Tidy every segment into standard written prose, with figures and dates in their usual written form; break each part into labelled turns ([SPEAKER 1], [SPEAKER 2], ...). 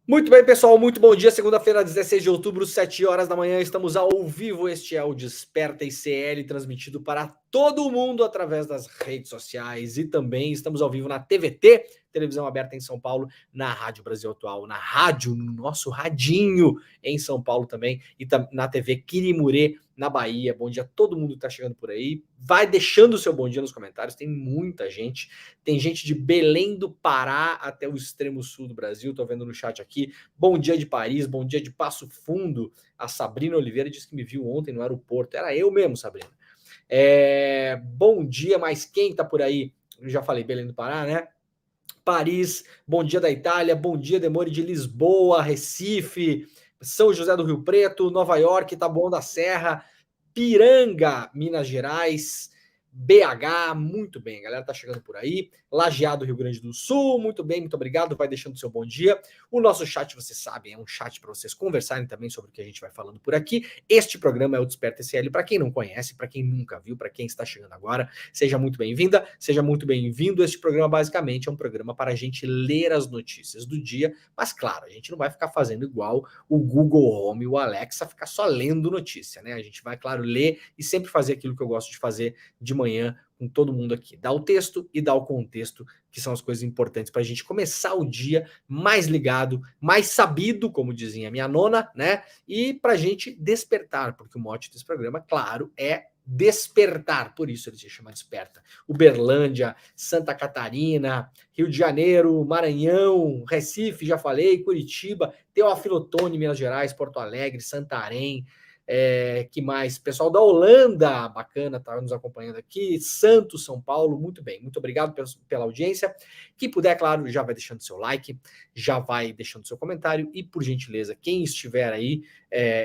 [SPEAKER 1] Muito bem, pessoal, muito bom dia. Segunda-feira, 16 de outubro, 7 horas da manhã, estamos ao vivo. Este é o Desperta ICL, transmitido para todo mundo através das redes sociais e também estamos ao vivo na TVT, televisão aberta em São Paulo, na Rádio Brasil Atual, na rádio, no nosso radinho em São Paulo também e na TV Quirimurê, na Bahia. Bom dia a todo mundo que está chegando por aí. Vai deixando o seu bom dia nos comentários, tem muita gente. Tem gente de Belém do Pará até o extremo sul do Brasil, tô vendo no chat aqui. Bom dia de Paris, bom dia de Passo Fundo. A Sabrina Oliveira disse que me viu ontem no aeroporto. Era eu mesmo, Sabrina. Bom dia, mas quem tá por aí? Eu já falei Belém do Pará, né? Paris, bom dia da Itália, bom dia, Demore de Lisboa, Recife, São José do Rio Preto, Nova York, Taboão da Serra, Piranga, Minas Gerais, BH, muito bem, a galera tá chegando por aí, Lajeado, Rio Grande do Sul, muito bem, muito obrigado, vai deixando seu bom dia. O nosso chat, vocês sabem, é um chat para vocês conversarem também sobre o que a gente vai falando por aqui. Este programa é o Desperta SL, para quem não conhece, para quem nunca viu, para quem está chegando agora, seja muito bem-vinda, seja muito bem-vindo. Este programa basicamente é um programa para a gente ler as notícias do dia, mas claro, a gente não vai ficar fazendo igual o Google Home e o Alexa, ficar só lendo notícia, né? A gente vai, claro, ler e sempre fazer aquilo que eu gosto de fazer de manhã com todo mundo aqui. Dar o texto e dar o contexto, que são as coisas importantes para a gente começar o dia mais ligado, mais sabido, como dizia minha nona, né? E para a gente despertar, porque o mote desse programa, claro, é despertar, por isso ele se chama Desperta. Uberlândia, Santa Catarina, Rio de Janeiro, Maranhão, Recife, já falei, Curitiba, Teófilo Otoni, Minas Gerais, Porto Alegre, Santarém, que mais? Pessoal da Holanda, bacana, tá nos acompanhando aqui. Santos, São Paulo, muito bem. Muito obrigado pela audiência. Quem puder, claro, já vai deixando seu like, já vai deixando seu comentário e, por gentileza, quem estiver aí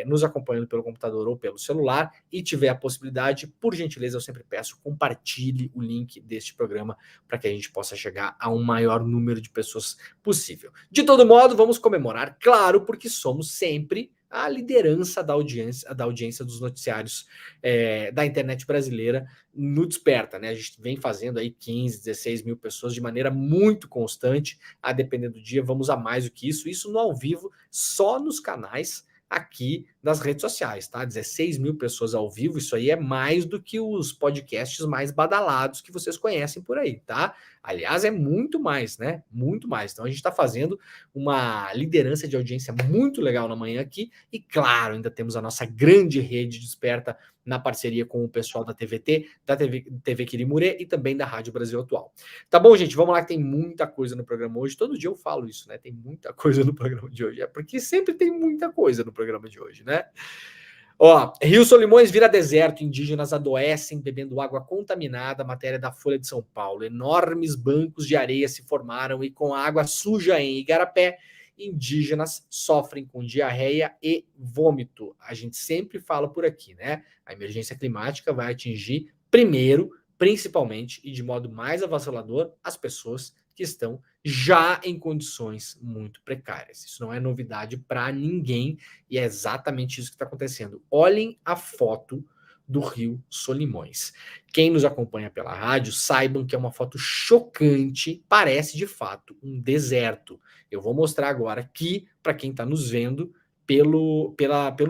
[SPEAKER 1] nos acompanhando pelo computador ou pelo celular e tiver a possibilidade, por gentileza, eu sempre peço, compartilhe o link deste programa para que a gente possa chegar a um maior número de pessoas possível. De todo modo, vamos comemorar, claro, porque somos sempre a liderança da audiência dos noticiários da internet brasileira no Desperta, né? A gente vem fazendo aí 15, 16 mil pessoas de maneira muito constante, a depender do dia, vamos a mais do que isso no ao vivo, só nos canais aqui das redes sociais, tá? 16 mil pessoas ao vivo, isso aí é mais do que os podcasts mais badalados que vocês conhecem por aí, tá? Aliás, é muito mais, né? Muito mais. Então a gente está fazendo uma liderança de audiência muito legal na manhã aqui e, claro, ainda temos a nossa grande rede Desperta na parceria com o pessoal da TVT, da TV Quirimurê e também da Rádio Brasil Atual. Tá bom, gente? Vamos lá que tem muita coisa no programa hoje. Todo dia eu falo isso, né? Tem muita coisa no programa de hoje. É porque sempre tem muita coisa no programa de hoje, né? Ó, Rio Solimões vira deserto, indígenas adoecem bebendo água contaminada, matéria da Folha de São Paulo. Enormes bancos de areia se formaram e com água suja em Igarapé, indígenas sofrem com diarreia e vômito. A gente sempre fala por aqui, né? A emergência climática vai atingir primeiro, principalmente e de modo mais avassalador, as pessoas que estão já em condições muito precárias. Isso não é novidade para ninguém e é exatamente isso que está acontecendo. Olhem a foto do Rio Solimões. Quem nos acompanha pela rádio, saibam que é uma foto chocante, parece de fato um deserto. Eu vou mostrar agora aqui para quem está nos vendo pelo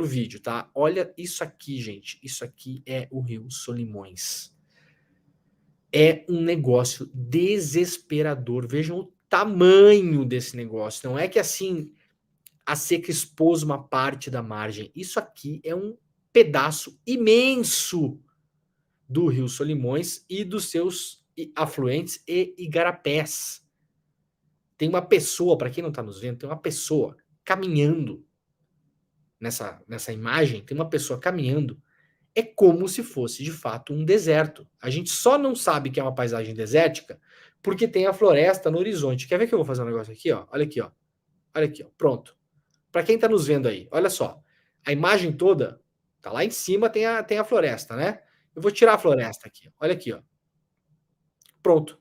[SPEAKER 1] vídeo, tá? Olha isso aqui, gente. Isso aqui é o Rio Solimões. É um negócio desesperador. Vejam o tamanho desse negócio. Não é que assim a seca expôs uma parte da margem. Isso aqui é um pedaço imenso do Rio Solimões e dos seus afluentes e igarapés. Tem uma pessoa, para quem não está nos vendo, tem uma pessoa caminhando nessa imagem, tem uma pessoa caminhando. É como se fosse de fato um deserto. A gente só não sabe que é uma paisagem desértica porque tem a floresta no horizonte. Quer ver que eu vou fazer um negócio aqui, ó? Olha aqui, ó. Olha aqui, ó. Pronto. Para quem está nos vendo aí, olha só. A imagem toda tá lá em cima, tem a floresta, né? Eu vou tirar a floresta aqui. Olha aqui, ó. Pronto.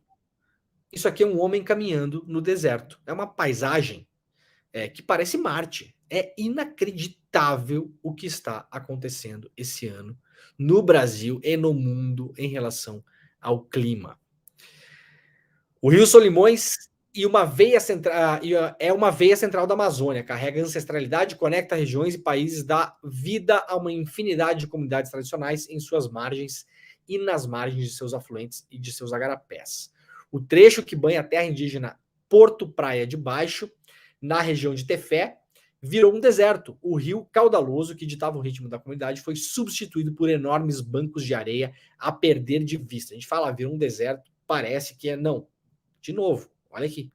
[SPEAKER 1] Isso aqui é um homem caminhando no deserto. É uma paisagem que parece Marte. É inacreditável o que está acontecendo esse ano no Brasil e no mundo em relação ao clima. O Rio Solimões E uma veia central, é uma veia central da Amazônia, carrega ancestralidade, conecta regiões e países, dá vida a uma infinidade de comunidades tradicionais em suas margens e nas margens de seus afluentes e de seus agarapés. O trecho que banha a terra indígena Porto Praia de Baixo, na região de Tefé, virou um deserto. O rio caudaloso que ditava o ritmo da comunidade foi substituído por enormes bancos de areia a perder de vista. A gente fala, virou um deserto, parece que é não. De novo, olha aqui,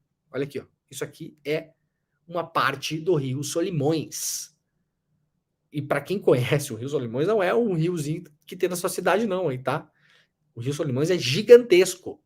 [SPEAKER 1] ó. Isso aqui é uma parte do Rio Solimões. E para quem conhece o Rio Solimões, não é um riozinho que tem na sua cidade, não, aí, tá? O Rio Solimões é gigantesco.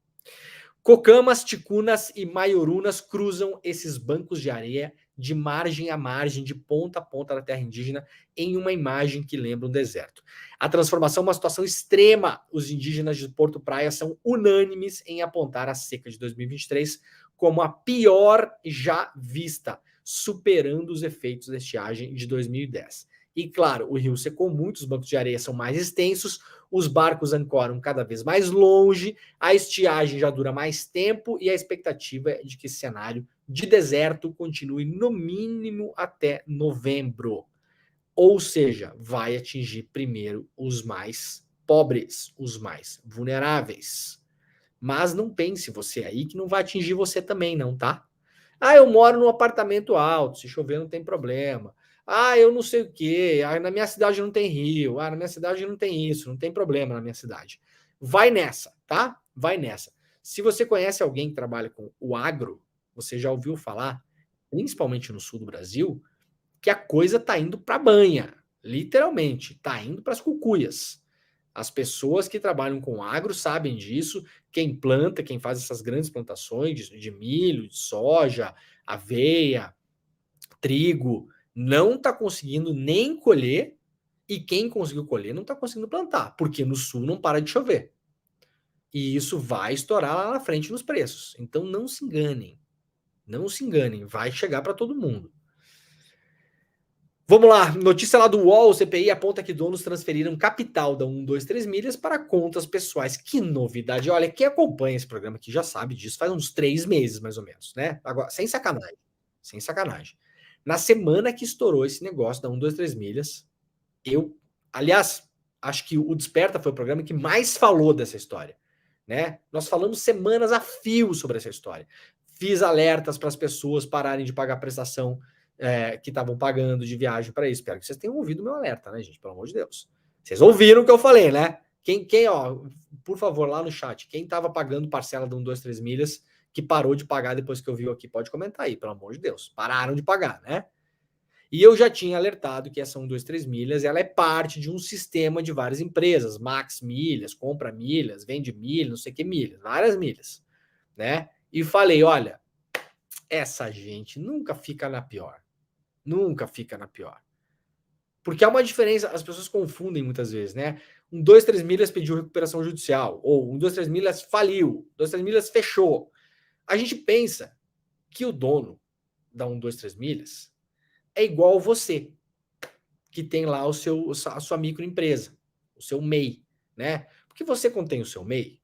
[SPEAKER 1] Cocamas, ticunas e maiorunas cruzam esses bancos de areia de margem a margem, de ponta a ponta da terra indígena, em uma imagem que lembra um deserto. A transformação é uma situação extrema. Os indígenas de Porto Praia são unânimes em apontar a seca de 2023 como a pior já vista, superando os efeitos da estiagem de 2010. E claro, o rio secou muito, os bancos de areia são mais extensos, os barcos ancoram cada vez mais longe, a estiagem já dura mais tempo e a expectativa é de que esse cenário de deserto continue no mínimo até novembro. Ou seja, vai atingir primeiro os mais pobres, os mais vulneráveis. Mas não pense você aí que não vai atingir você também, não, tá? Ah, eu moro num apartamento alto, se chover não tem problema. Ah, eu não sei o quê. Ah, na minha cidade não tem rio. Ah, na minha cidade não tem isso, não tem problema na minha cidade. Vai nessa, tá? Vai nessa. Se você conhece alguém que trabalha com o agro, você já ouviu falar, principalmente no sul do Brasil, que a coisa tá indo para banha, literalmente, tá indo para as cucuias. As pessoas que trabalham com agro sabem disso. Quem planta, quem faz essas grandes plantações de milho, de soja, aveia, trigo, não está conseguindo nem colher, e quem conseguiu colher não está conseguindo plantar, porque no sul não para de chover. E isso vai estourar lá na frente nos preços. Então não se enganem. Não se enganem, vai chegar para todo mundo. Vamos lá, notícia lá do UOL, o CPI aponta que donos transferiram capital da 123 milhas para contas pessoais. Que novidade. Olha, quem acompanha esse programa aqui já sabe disso, faz uns 3 meses mais ou menos, né? Agora, sem sacanagem, sem sacanagem. Na semana que estourou esse negócio da 123 milhas, aliás, acho que o Desperta foi o programa que mais falou dessa história, né? Nós falamos semanas a fio sobre essa história. Fiz alertas para as pessoas pararem de pagar prestação que estavam pagando de viagem para isso. Espero que vocês tenham ouvido o meu alerta, né, gente? Pelo amor de Deus. Vocês ouviram o que eu falei, né? Ó, por favor, lá no chat, quem estava pagando parcela de 1, 2, 3 milhas, que parou de pagar depois que eu vi aqui, pode comentar aí, pelo amor de Deus. Pararam de pagar, né? E eu já tinha alertado que essa 1, 2, 3 milhas, ela é parte de um sistema de várias empresas, Max Milhas, compra milhas, vende milhas, não sei o que milhas, várias milhas, né? E falei, olha, essa gente nunca fica na pior. Nunca fica na pior. Porque há uma diferença, as pessoas confundem muitas vezes, né? 1, 2, 3 milhas pediu recuperação judicial, ou 1, 2, 3 milhas faliu, 1, 2, 3 milhas fechou. A gente pensa que o dono da 1, 2, 3 milhas é igual você, que tem lá a sua microempresa, o seu MEI, né? Porque você contém o seu MEI,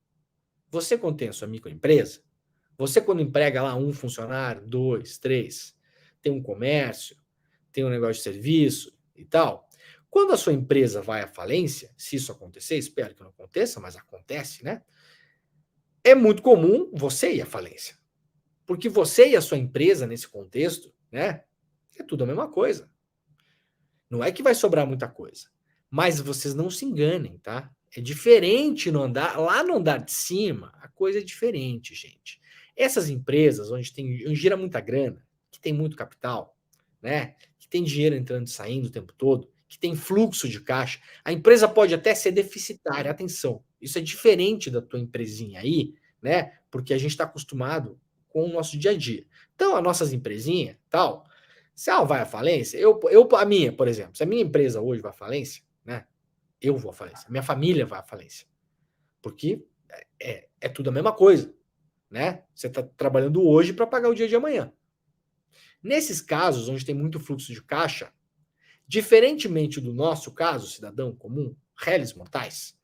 [SPEAKER 1] você contém a sua microempresa, você quando emprega lá um funcionário, 2, 3, tem um comércio, tem um negócio de serviço e tal. Quando a sua empresa vai à falência, se isso acontecer, espero que não aconteça, mas acontece, né? É muito comum você ir à falência. Porque você e a sua empresa, nesse contexto, né? É tudo a mesma coisa. Não é que vai sobrar muita coisa. Mas vocês não se enganem, tá? É diferente no andar. Lá no andar de cima, a coisa é diferente, gente. Essas empresas onde gira muita grana, que tem muito capital, né? Que tem dinheiro entrando e saindo o tempo todo, que tem fluxo de caixa, a empresa pode até ser deficitária. Atenção, isso é diferente da tua empresinha aí, né? Porque a gente está acostumado com o nosso dia a dia. Então, as nossas empresinhas, tal, se ela vai à falência, a minha, por exemplo, se a minha empresa hoje vai à falência, né? Eu vou à falência, minha família vai à falência. Porque é tudo a mesma coisa, né? Você está trabalhando hoje para pagar o dia de amanhã. Nesses casos, onde tem muito fluxo de caixa, diferentemente do nosso caso, cidadão comum, réis mortais,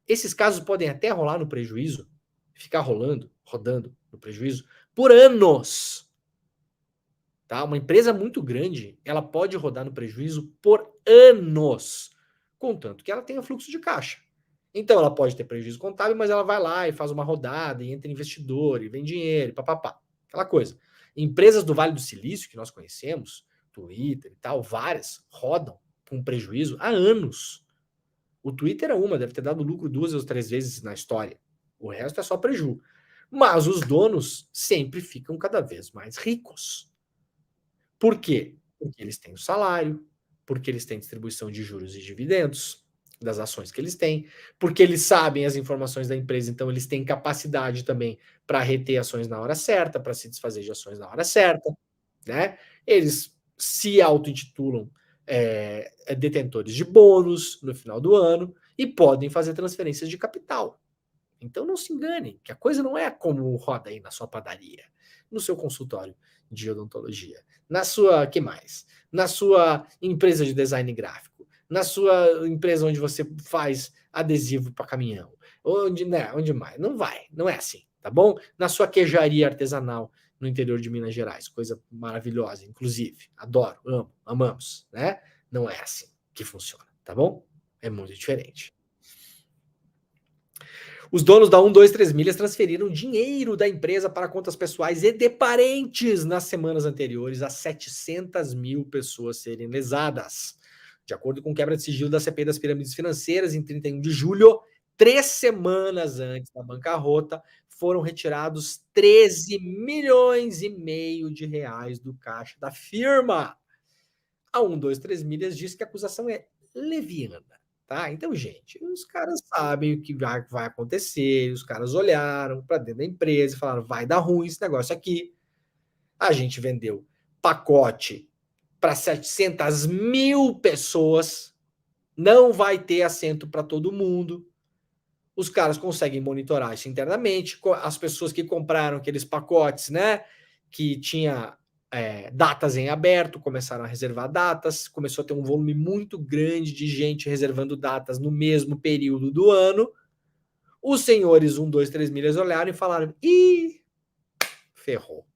[SPEAKER 1] esses casos podem até rolar no prejuízo, ficar rolando, rodando no prejuízo, por anos. Tá? Uma empresa muito grande, ela pode rodar no prejuízo por anos, contanto que ela tenha fluxo de caixa. Então ela pode ter prejuízo contábil, mas ela vai lá e faz uma rodada, e entra investidor, e vem dinheiro, e papapá. Aquela coisa. Empresas do Vale do Silício, que nós conhecemos, Twitter e tal, várias, rodam com prejuízo há anos. O Twitter é uma, deve ter dado lucro 2 ou 3 vezes na história. O resto é só prejuízo. Mas os donos sempre ficam cada vez mais ricos. Por quê? Porque eles têm o salário, porque eles têm distribuição de juros e dividendos das ações que eles têm, porque eles sabem as informações da empresa, então eles têm capacidade também para reter ações na hora certa, para se desfazer de ações na hora certa, né? Eles se auto-intitulam detentores de bônus no final do ano e podem fazer transferências de capital. Então não se engane, que a coisa não é como roda aí na sua padaria, no seu consultório de odontologia, na sua, que mais? Na sua empresa de design gráfico, na sua empresa onde você faz adesivo para caminhão, onde, né, onde mais? Não vai, não é assim, tá bom? Na sua queijaria artesanal no interior de Minas Gerais, coisa maravilhosa, inclusive, adoro, amo, amamos, né? Não é assim que funciona, tá bom? É muito diferente. Os donos da 123 Milhas transferiram dinheiro da empresa para contas pessoais e de parentes nas semanas anteriores a 700 mil pessoas serem lesadas. De acordo com quebra de sigilo da CPI das pirâmides financeiras, em 31 de julho, 3 semanas antes da bancarrota, foram retirados 13 milhões e meio de reais do caixa da firma. A 123 Milhas diz que a acusação é leviana. Tá? Então, gente, os caras sabem o que vai acontecer, os caras olharam para dentro da empresa e falaram: vai dar ruim esse negócio aqui. A gente vendeu pacote para 700 mil pessoas, não vai ter assento para todo mundo. Os caras conseguem monitorar isso internamente. As pessoas que compraram aqueles pacotes, né, que tinha datas em aberto, começaram a reservar datas, começou a ter um volume muito grande de gente reservando datas no mesmo período do ano. Os senhores 123 Milhas olharam e falaram: ih, ferrou.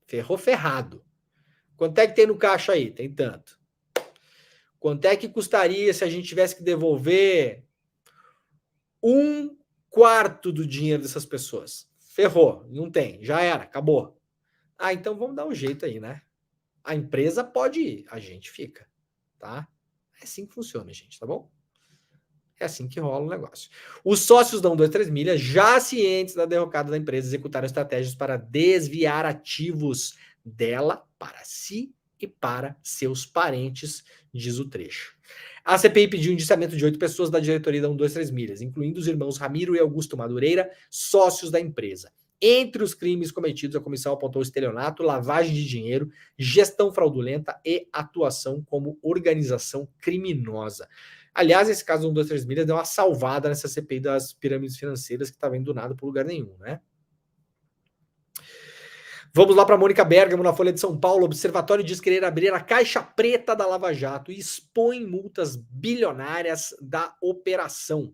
[SPEAKER 1] Ferrou ferrado. Quanto é que tem no caixa aí? Tem tanto. Quanto é que custaria se a gente tivesse que devolver 1/4 do dinheiro dessas pessoas? Ferrou, não tem, já era, acabou. Ah, então vamos dar um jeito aí, né? A empresa pode ir, a gente fica, tá? É assim que funciona, gente, tá bom? É assim que rola o negócio. Os sócios da 123 Milhas, já cientes da derrocada da empresa, executaram estratégias para desviar ativos dela para si e para seus parentes, diz o trecho. A CPI pediu indiciamento de 8 pessoas da diretoria da 123 Milhas, incluindo os irmãos Ramiro e Augusto Madureira, sócios da empresa. Entre os crimes cometidos, a comissão apontou estelionato, lavagem de dinheiro, gestão fraudulenta e atuação como organização criminosa. Aliás, esse caso do 123 Milhas deu uma salvada nessa CPI das pirâmides financeiras que estava indo do nada para lugar nenhum, né? Vamos lá para Mônica Bergamo, na Folha de São Paulo. O Observatório diz querer abrir a caixa preta da Lava Jato e expõe multas bilionárias da operação.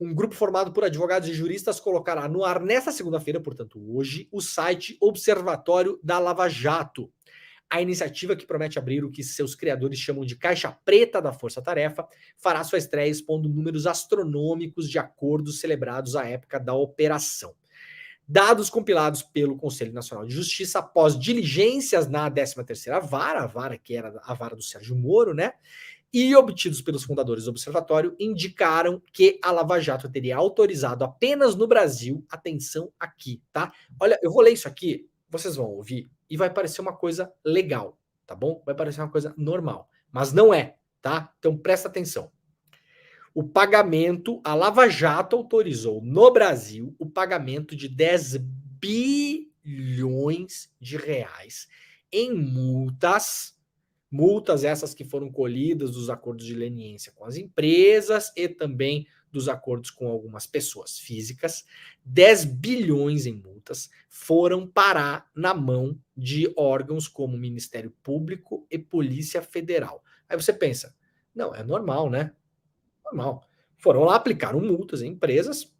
[SPEAKER 1] Um grupo formado por advogados e juristas colocará no ar nesta segunda-feira, portanto hoje, o site Observatório da Lava Jato. A iniciativa, que promete abrir o que seus criadores chamam de caixa preta da força-tarefa, fará sua estreia expondo números astronômicos de acordos celebrados à época da operação. Dados compilados pelo Conselho Nacional de Justiça após diligências na 13ª Vara, a vara que era a vara do Sérgio Moro, né? E obtidos pelos fundadores do observatório, indicaram que a Lava Jato teria autorizado apenas no Brasil, atenção aqui, tá? Olha, eu vou ler isso aqui, vocês vão ouvir, e vai parecer uma coisa legal, tá bom? Vai parecer uma coisa normal, mas não é, tá? Então presta atenção. O pagamento, a Lava Jato autorizou no Brasil o pagamento de 10 bilhões de reais em multas essas que foram colhidas dos acordos de leniência com as empresas e também dos acordos com algumas pessoas físicas. 10 bilhões em multas foram parar na mão de órgãos como Ministério Público e Polícia Federal. Aí você pensa, não, é normal, né? Normal. Foram lá, aplicaram multas em empresas,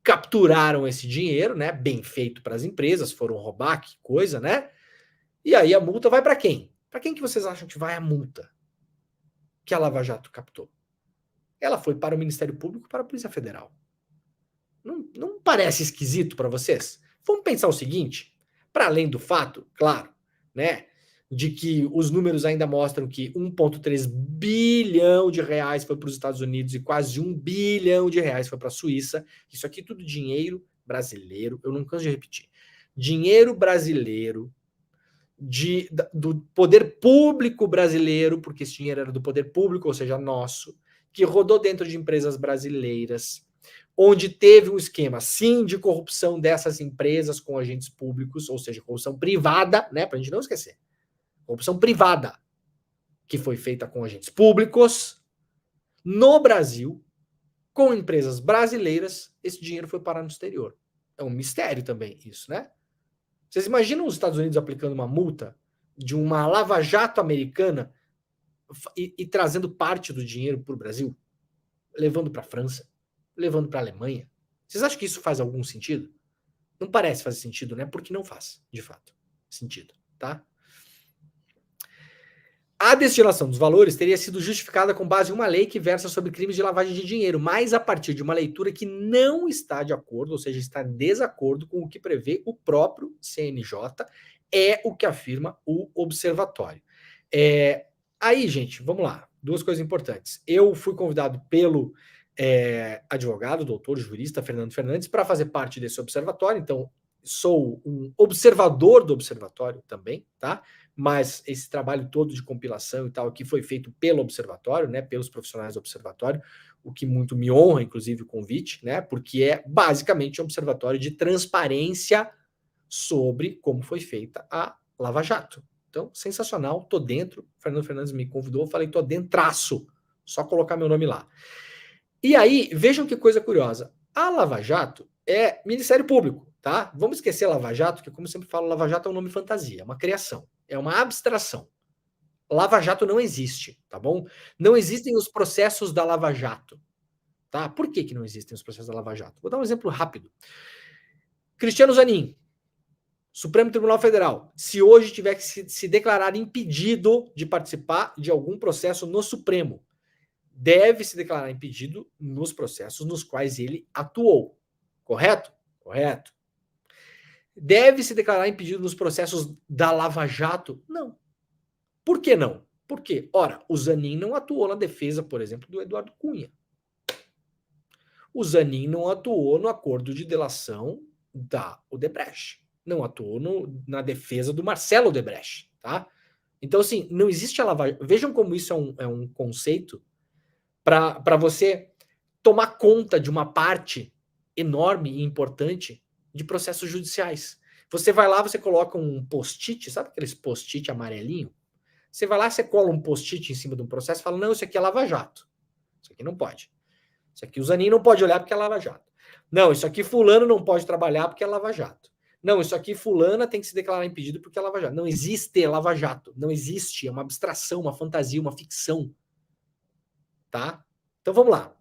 [SPEAKER 1] capturaram esse dinheiro, né? Bem feito para as empresas, foram roubar, que coisa, né? E aí a multa vai para quem? Para quem que vocês acham que vai a multa que a Lava Jato captou? Ela foi para o Ministério Público, para a Polícia Federal. Não parece esquisito para vocês? Vamos pensar o seguinte, para além do fato, claro, né, de que os números ainda mostram que 1,3 bilhão de reais foi para os Estados Unidos e quase 1 bilhão de reais foi para a Suíça. Isso aqui tudo dinheiro brasileiro, eu não canso de repetir. Dinheiro brasileiro, do poder público brasileiro, porque esse dinheiro era do poder público, ou seja, nosso, que rodou dentro de empresas brasileiras, onde teve um esquema, sim, de corrupção dessas empresas com agentes públicos, ou seja, corrupção privada, né, para a gente não esquecer. Corrupção privada, que foi feita com agentes públicos, no Brasil, com empresas brasileiras, esse dinheiro foi parar no exterior. É um mistério também isso, né? Vocês imaginam os Estados Unidos aplicando uma multa de uma lava-jato americana e trazendo parte do dinheiro para o Brasil? Levando para a França? Levando para a Alemanha? Vocês acham que isso faz algum sentido? Não parece fazer sentido, né? Porque não faz, de fato, sentido, tá? A destinação dos valores teria sido justificada com base em uma lei que versa sobre crimes de lavagem de dinheiro, mas a partir de uma leitura que não está de acordo, ou seja, está em desacordo com o que prevê o próprio CNJ, é o que afirma o observatório. Aí, gente, vamos lá. Duas coisas importantes. Eu fui convidado pelo advogado, doutor, jurista Fernando Fernandes, para fazer parte desse observatório, então sou um observador do observatório também, tá? Mas esse trabalho todo de compilação e tal, que foi feito pelo observatório, né, pelos profissionais do observatório, o que muito me honra, inclusive, o convite, né, porque é basicamente um observatório de transparência sobre como foi feita a Lava Jato. Então, sensacional, tô dentro, Fernando Fernandes me convidou, falei, tô dentraço, só colocar meu nome lá. E aí, vejam que coisa curiosa, a Lava Jato é Ministério Público, tá? Vamos esquecer Lava Jato, que como eu sempre falo, Lava Jato é um nome fantasia, é uma criação. É uma abstração. Lava Jato não existe, tá bom? Não existem os processos da Lava Jato, tá? Por que não existem os processos da Lava Jato? Vou dar um exemplo rápido. Cristiano Zanin, Supremo Tribunal Federal, se hoje tiver que se declarar impedido de participar de algum processo no Supremo, deve se declarar impedido nos processos nos quais ele atuou. Correto? Correto. Deve se declarar impedido nos processos da Lava Jato? Não. Por que não? Por quê? Ora, o Zanin não atuou na defesa, por exemplo, do Eduardo Cunha. O Zanin não atuou no acordo de delação da Odebrecht. Não atuou na defesa do Marcelo Odebrecht, tá? Então, assim, não existe a lavagem. Vejam como isso é um conceito para você tomar conta de uma parte enorme e importante de processos judiciais. Você vai lá, você coloca um post-it, sabe aqueles post-it amarelinho? Você vai lá, você cola um post-it em cima de um processo e fala, não, isso aqui é Lava Jato. Isso aqui não pode. Isso aqui o Zanin não pode olhar porque é Lava Jato. Não, isso aqui fulano não pode trabalhar porque é Lava Jato. Não, isso aqui fulana tem que se declarar impedido porque é Lava Jato. Não existe Lava Jato. Não existe. É uma abstração, uma fantasia, uma ficção. Tá? Então vamos lá.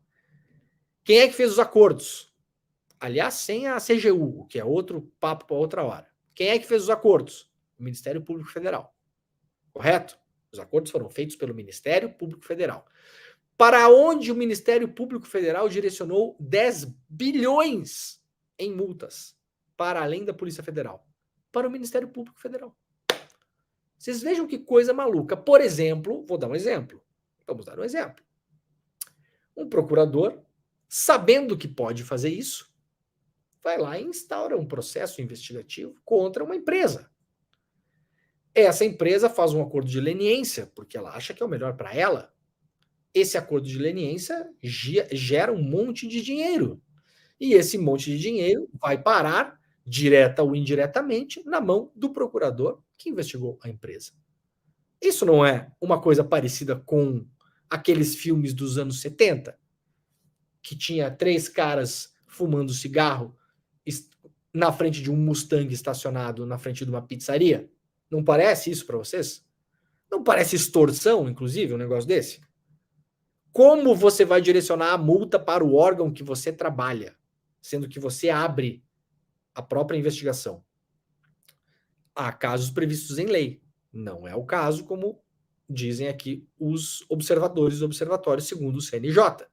[SPEAKER 1] Quem é que fez os acordos? Aliás, sem a CGU, que é outro papo para outra hora. Quem é que fez os acordos? O Ministério Público Federal. Correto? Os acordos foram feitos pelo Ministério Público Federal. Para onde o Ministério Público Federal direcionou 10 bilhões em multas, para além da Polícia Federal? Para o Ministério Público Federal. Vocês vejam que coisa maluca. Por exemplo, vou dar um exemplo. Vamos dar um exemplo. Um procurador, sabendo que pode fazer isso, vai lá e instaura um processo investigativo contra uma empresa. Essa empresa faz um acordo de leniência, porque ela acha que é o melhor para ela. Esse acordo de leniência gera um monte de dinheiro. E esse monte de dinheiro vai parar, direta ou indiretamente, na mão do procurador que investigou a empresa. Isso não é uma coisa parecida com aqueles filmes dos anos 70, que tinha 3 caras fumando cigarro na frente de um Mustang estacionado na frente de uma pizzaria? Não parece isso para vocês? Não parece extorsão, inclusive, um negócio desse? Como você vai direcionar a multa para o órgão que você trabalha? sendo que você abre a própria investigação. Há casos previstos em lei. Não é o caso, como dizem aqui os observadores do observatório, segundo o CNJ.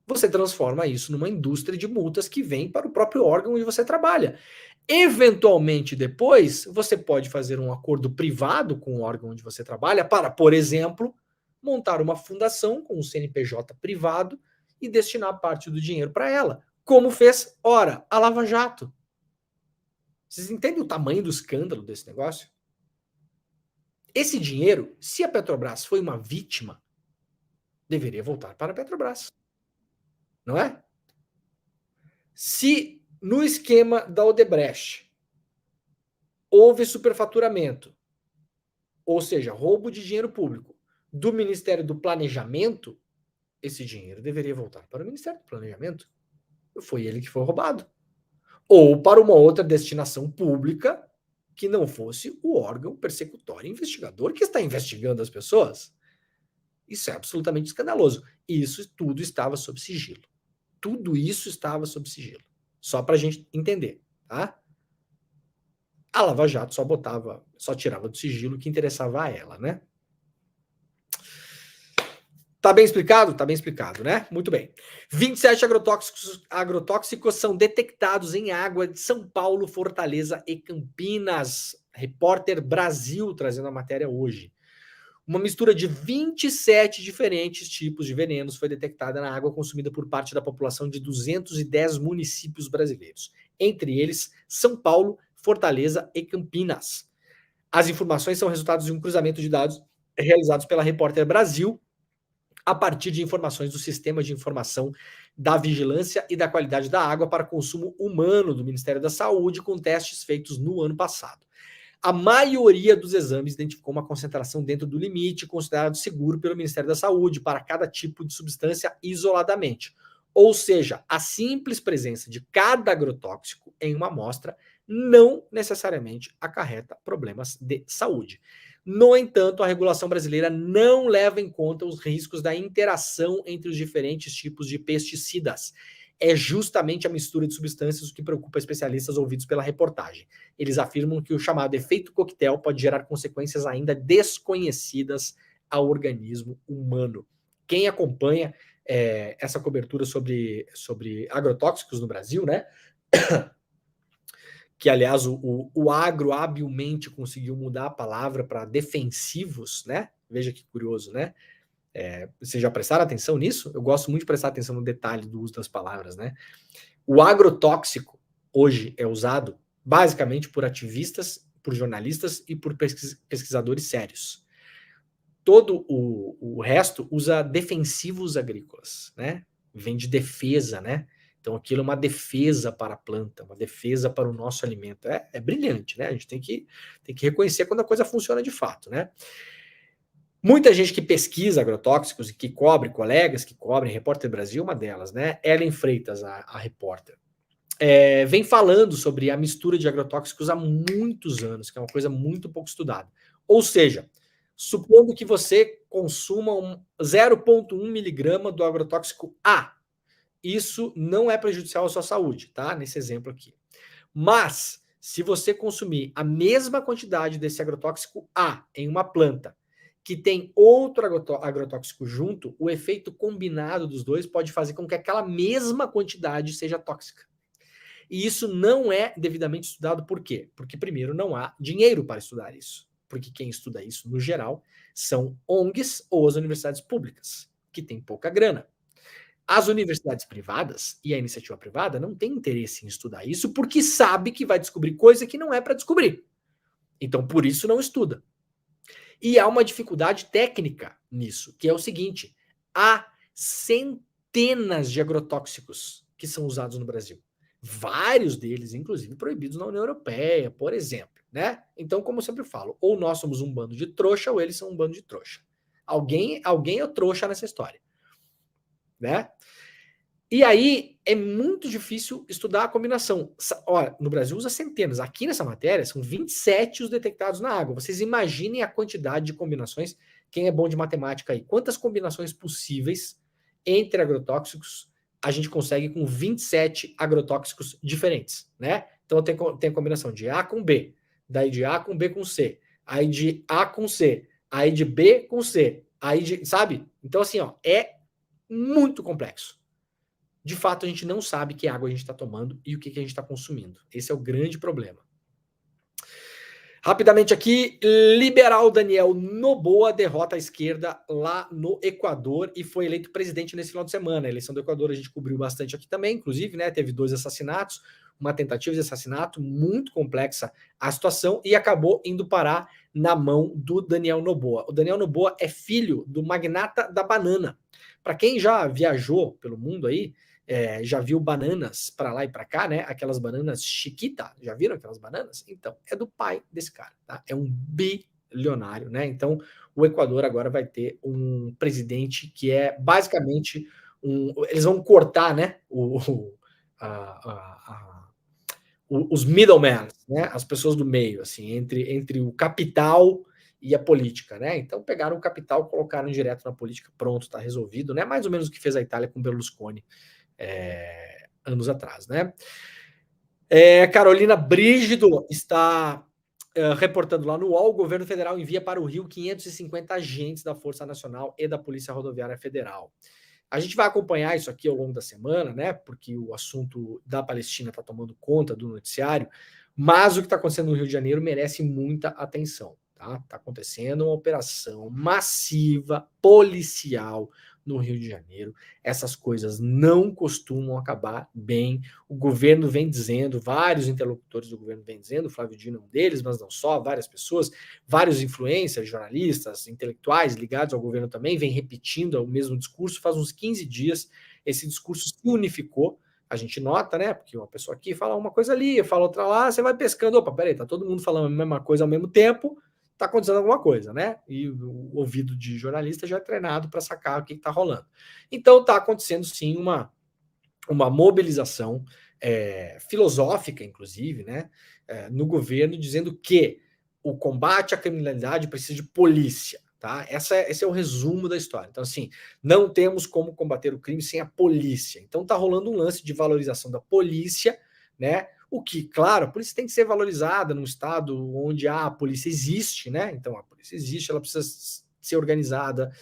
[SPEAKER 1] Você transforma isso numa indústria de multas que vem para o próprio órgão onde você trabalha. Eventualmente, depois, você pode fazer um acordo privado com o órgão onde você trabalha para, por exemplo, montar uma fundação com um CNPJ privado e destinar parte do dinheiro para ela, como fez, ora, a Lava Jato. Vocês entendem o tamanho do escândalo desse negócio? Esse dinheiro, se a Petrobras foi uma vítima, deveria voltar para a Petrobras. Não é? Se no esquema da Odebrecht houve superfaturamento, ou seja, roubo de dinheiro público do Ministério do Planejamento, esse dinheiro deveria voltar para o Ministério do Planejamento. Foi ele que foi roubado. Ou para uma outra destinação pública que não fosse o órgão persecutório e investigador que está investigando as pessoas. Isso é absolutamente escandaloso. E isso tudo estava sob sigilo. Tudo isso estava sob sigilo. Só para a gente entender, tá? A Lava Jato só tirava do sigilo o que interessava a ela, né? Tá bem explicado? Tá bem explicado, né? Muito bem. 27 agrotóxicos são detectados em água de São Paulo, Fortaleza e Campinas. Repórter Brasil trazendo a matéria hoje. Uma mistura de 27 diferentes tipos de venenos foi detectada na água consumida por parte da população de 210 municípios brasileiros. Entre eles, São Paulo, Fortaleza e Campinas. As informações são resultados de um cruzamento de dados realizados pela Repórter Brasil a partir de informações do Sistema de Informação da Vigilância e da Qualidade da Água para Consumo Humano do Ministério da Saúde, com testes feitos no ano passado. A maioria dos exames identificou uma concentração dentro do limite considerado seguro pelo Ministério da Saúde para cada tipo de substância isoladamente. Ou seja, a simples presença de cada agrotóxico em uma amostra não necessariamente acarreta problemas de saúde. No entanto, a regulação brasileira não leva em conta os riscos da interação entre os diferentes tipos de pesticidas. É justamente a mistura de substâncias o que preocupa especialistas ouvidos pela reportagem. Eles afirmam que o chamado efeito coquetel pode gerar consequências ainda desconhecidas ao organismo humano. Quem acompanha essa cobertura sobre agrotóxicos no Brasil, né? Que, aliás, o agro habilmente conseguiu mudar a palavra para defensivos, né? Veja que curioso, né? Vocês já prestaram atenção nisso? Eu gosto muito de prestar atenção no detalhe do uso das palavras, né? O agrotóxico hoje é usado basicamente por ativistas, por jornalistas e por pesquisadores sérios. Todo o resto usa defensivos agrícolas, né? Vem de defesa, né? Então aquilo é uma defesa para a planta, uma defesa para o nosso alimento. É brilhante, né? A gente tem que reconhecer quando a coisa funciona de fato, né? Muita gente que pesquisa agrotóxicos e que cobre, colegas que cobrem, Repórter Brasil, uma delas, né? Ellen Freitas, a repórter, vem falando sobre a mistura de agrotóxicos há muitos anos, que é uma coisa muito pouco estudada. Ou seja, supondo que você consuma 0,1 miligrama do agrotóxico A, isso não é prejudicial à sua saúde, tá? Nesse exemplo aqui. Mas, se você consumir a mesma quantidade desse agrotóxico A em uma planta que tem outro agrotóxico junto, o efeito combinado dos dois pode fazer com que aquela mesma quantidade seja tóxica. E isso não é devidamente estudado. Por quê? Porque, primeiro, não há dinheiro para estudar isso. Porque quem estuda isso, no geral, são ONGs ou as universidades públicas, que têm pouca grana. As universidades privadas e a iniciativa privada não têm interesse em estudar isso porque sabe que vai descobrir coisa que não é para descobrir. Então, por isso, não estuda. E há uma dificuldade técnica nisso, que é o seguinte: há centenas de agrotóxicos que são usados no Brasil. Vários deles, inclusive, proibidos na União Europeia, por exemplo, né? Então, como eu sempre falo, ou nós somos um bando de trouxa ou eles são um bando de trouxa. Alguém é trouxa nessa história, né? E aí é muito difícil estudar a combinação. Olha, no Brasil usa centenas. Aqui nessa matéria são 27 os detectados na água. Vocês imaginem a quantidade de combinações. Quem é bom de matemática aí? Quantas combinações possíveis entre agrotóxicos a gente consegue com 27 agrotóxicos diferentes, né? Então tem a combinação de A com B, daí de A com B com C, aí de A com C, aí de B com C, aí de, sabe? Então assim, ó, é muito complexo. De fato, a gente não sabe que água a gente está tomando e o que a gente está consumindo. Esse é o grande problema. Rapidamente aqui, liberal Daniel Noboa derrota a esquerda lá no Equador e foi eleito presidente nesse final de semana. A eleição do Equador a gente cobriu bastante aqui também, inclusive, né? Teve 2 assassinatos, uma tentativa de assassinato, muito complexa a situação, e acabou indo parar na mão do Daniel Noboa. O Daniel Noboa é filho do magnata da banana. Para quem já viajou pelo mundo aí, já viu bananas para lá e para cá, né? Aquelas bananas Chiquita, já viram aquelas bananas? Então, é do pai desse cara, tá? É um bilionário, né? Então, o Equador agora vai ter um presidente que é basicamente eles vão cortar, né? Os middlemen, né? As pessoas do meio, assim, entre o capital e a política, né? Então pegaram o capital, colocaram direto na política, pronto, tá resolvido, né? Mais ou menos o que fez a Itália com Berlusconi anos atrás, né? Carolina Brígido está reportando lá no UOL, o governo federal envia para o Rio 550 agentes da Força Nacional e da Polícia Rodoviária Federal. A gente vai acompanhar isso aqui ao longo da semana, né? Porque o assunto da Palestina está tomando conta do noticiário, mas o que está acontecendo no Rio de Janeiro merece muita atenção. Tá? Tá acontecendo uma operação massiva policial no Rio de Janeiro. Essas coisas não costumam acabar bem. O governo vem dizendo, vários interlocutores do governo vem dizendo, o Flávio Dino é um deles, mas não só, várias pessoas, vários influencers, jornalistas, intelectuais ligados ao governo também, vem repetindo o mesmo discurso. Faz uns 15 dias esse discurso se unificou. A gente nota, né? Porque uma pessoa aqui fala uma coisa ali, fala outra lá, você vai pescando, opa, peraí, tá todo mundo falando a mesma coisa ao mesmo tempo, tá acontecendo alguma coisa, né? E o ouvido de jornalista já é treinado para sacar o que tá rolando. Então tá acontecendo sim uma mobilização filosófica, inclusive, né? No governo, dizendo que o combate à criminalidade precisa de polícia. Tá? Esse é o resumo da história. Então, assim, não temos como combater o crime sem a polícia. Então, tá rolando um lance de valorização da polícia, né? O que, claro, a polícia tem que ser valorizada num estado onde a polícia existe, né? Então, a polícia existe, ela precisa ser organizada,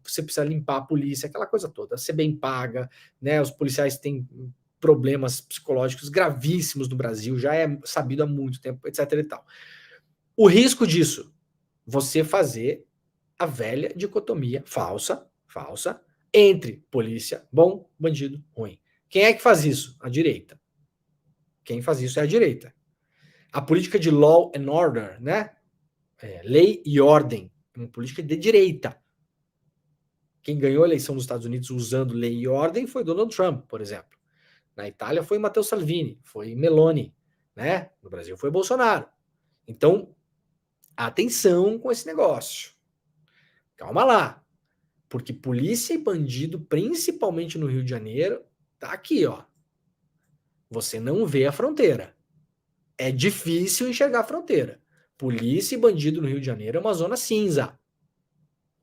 [SPEAKER 1] você precisa limpar a polícia, aquela coisa toda, ser bem paga, né? Os policiais têm problemas psicológicos gravíssimos no Brasil, já é sabido há muito tempo, etc. e tal. O risco disso, você fazer a velha dicotomia falsa, entre polícia bom, bandido ruim. Quem é que faz isso? A direita. Quem faz isso é a direita. A política de law and order, né? Lei e ordem, uma política de direita. Quem ganhou a eleição nos Estados Unidos usando lei e ordem foi Donald Trump, por exemplo. Na Itália foi Matteo Salvini, foi Meloni, né? No Brasil foi Bolsonaro. Então, atenção com esse negócio. Calma lá. Porque polícia e bandido, principalmente no Rio de Janeiro, tá aqui, ó. Você não vê a fronteira. É difícil enxergar a fronteira. Polícia e bandido no Rio de Janeiro é uma zona cinza.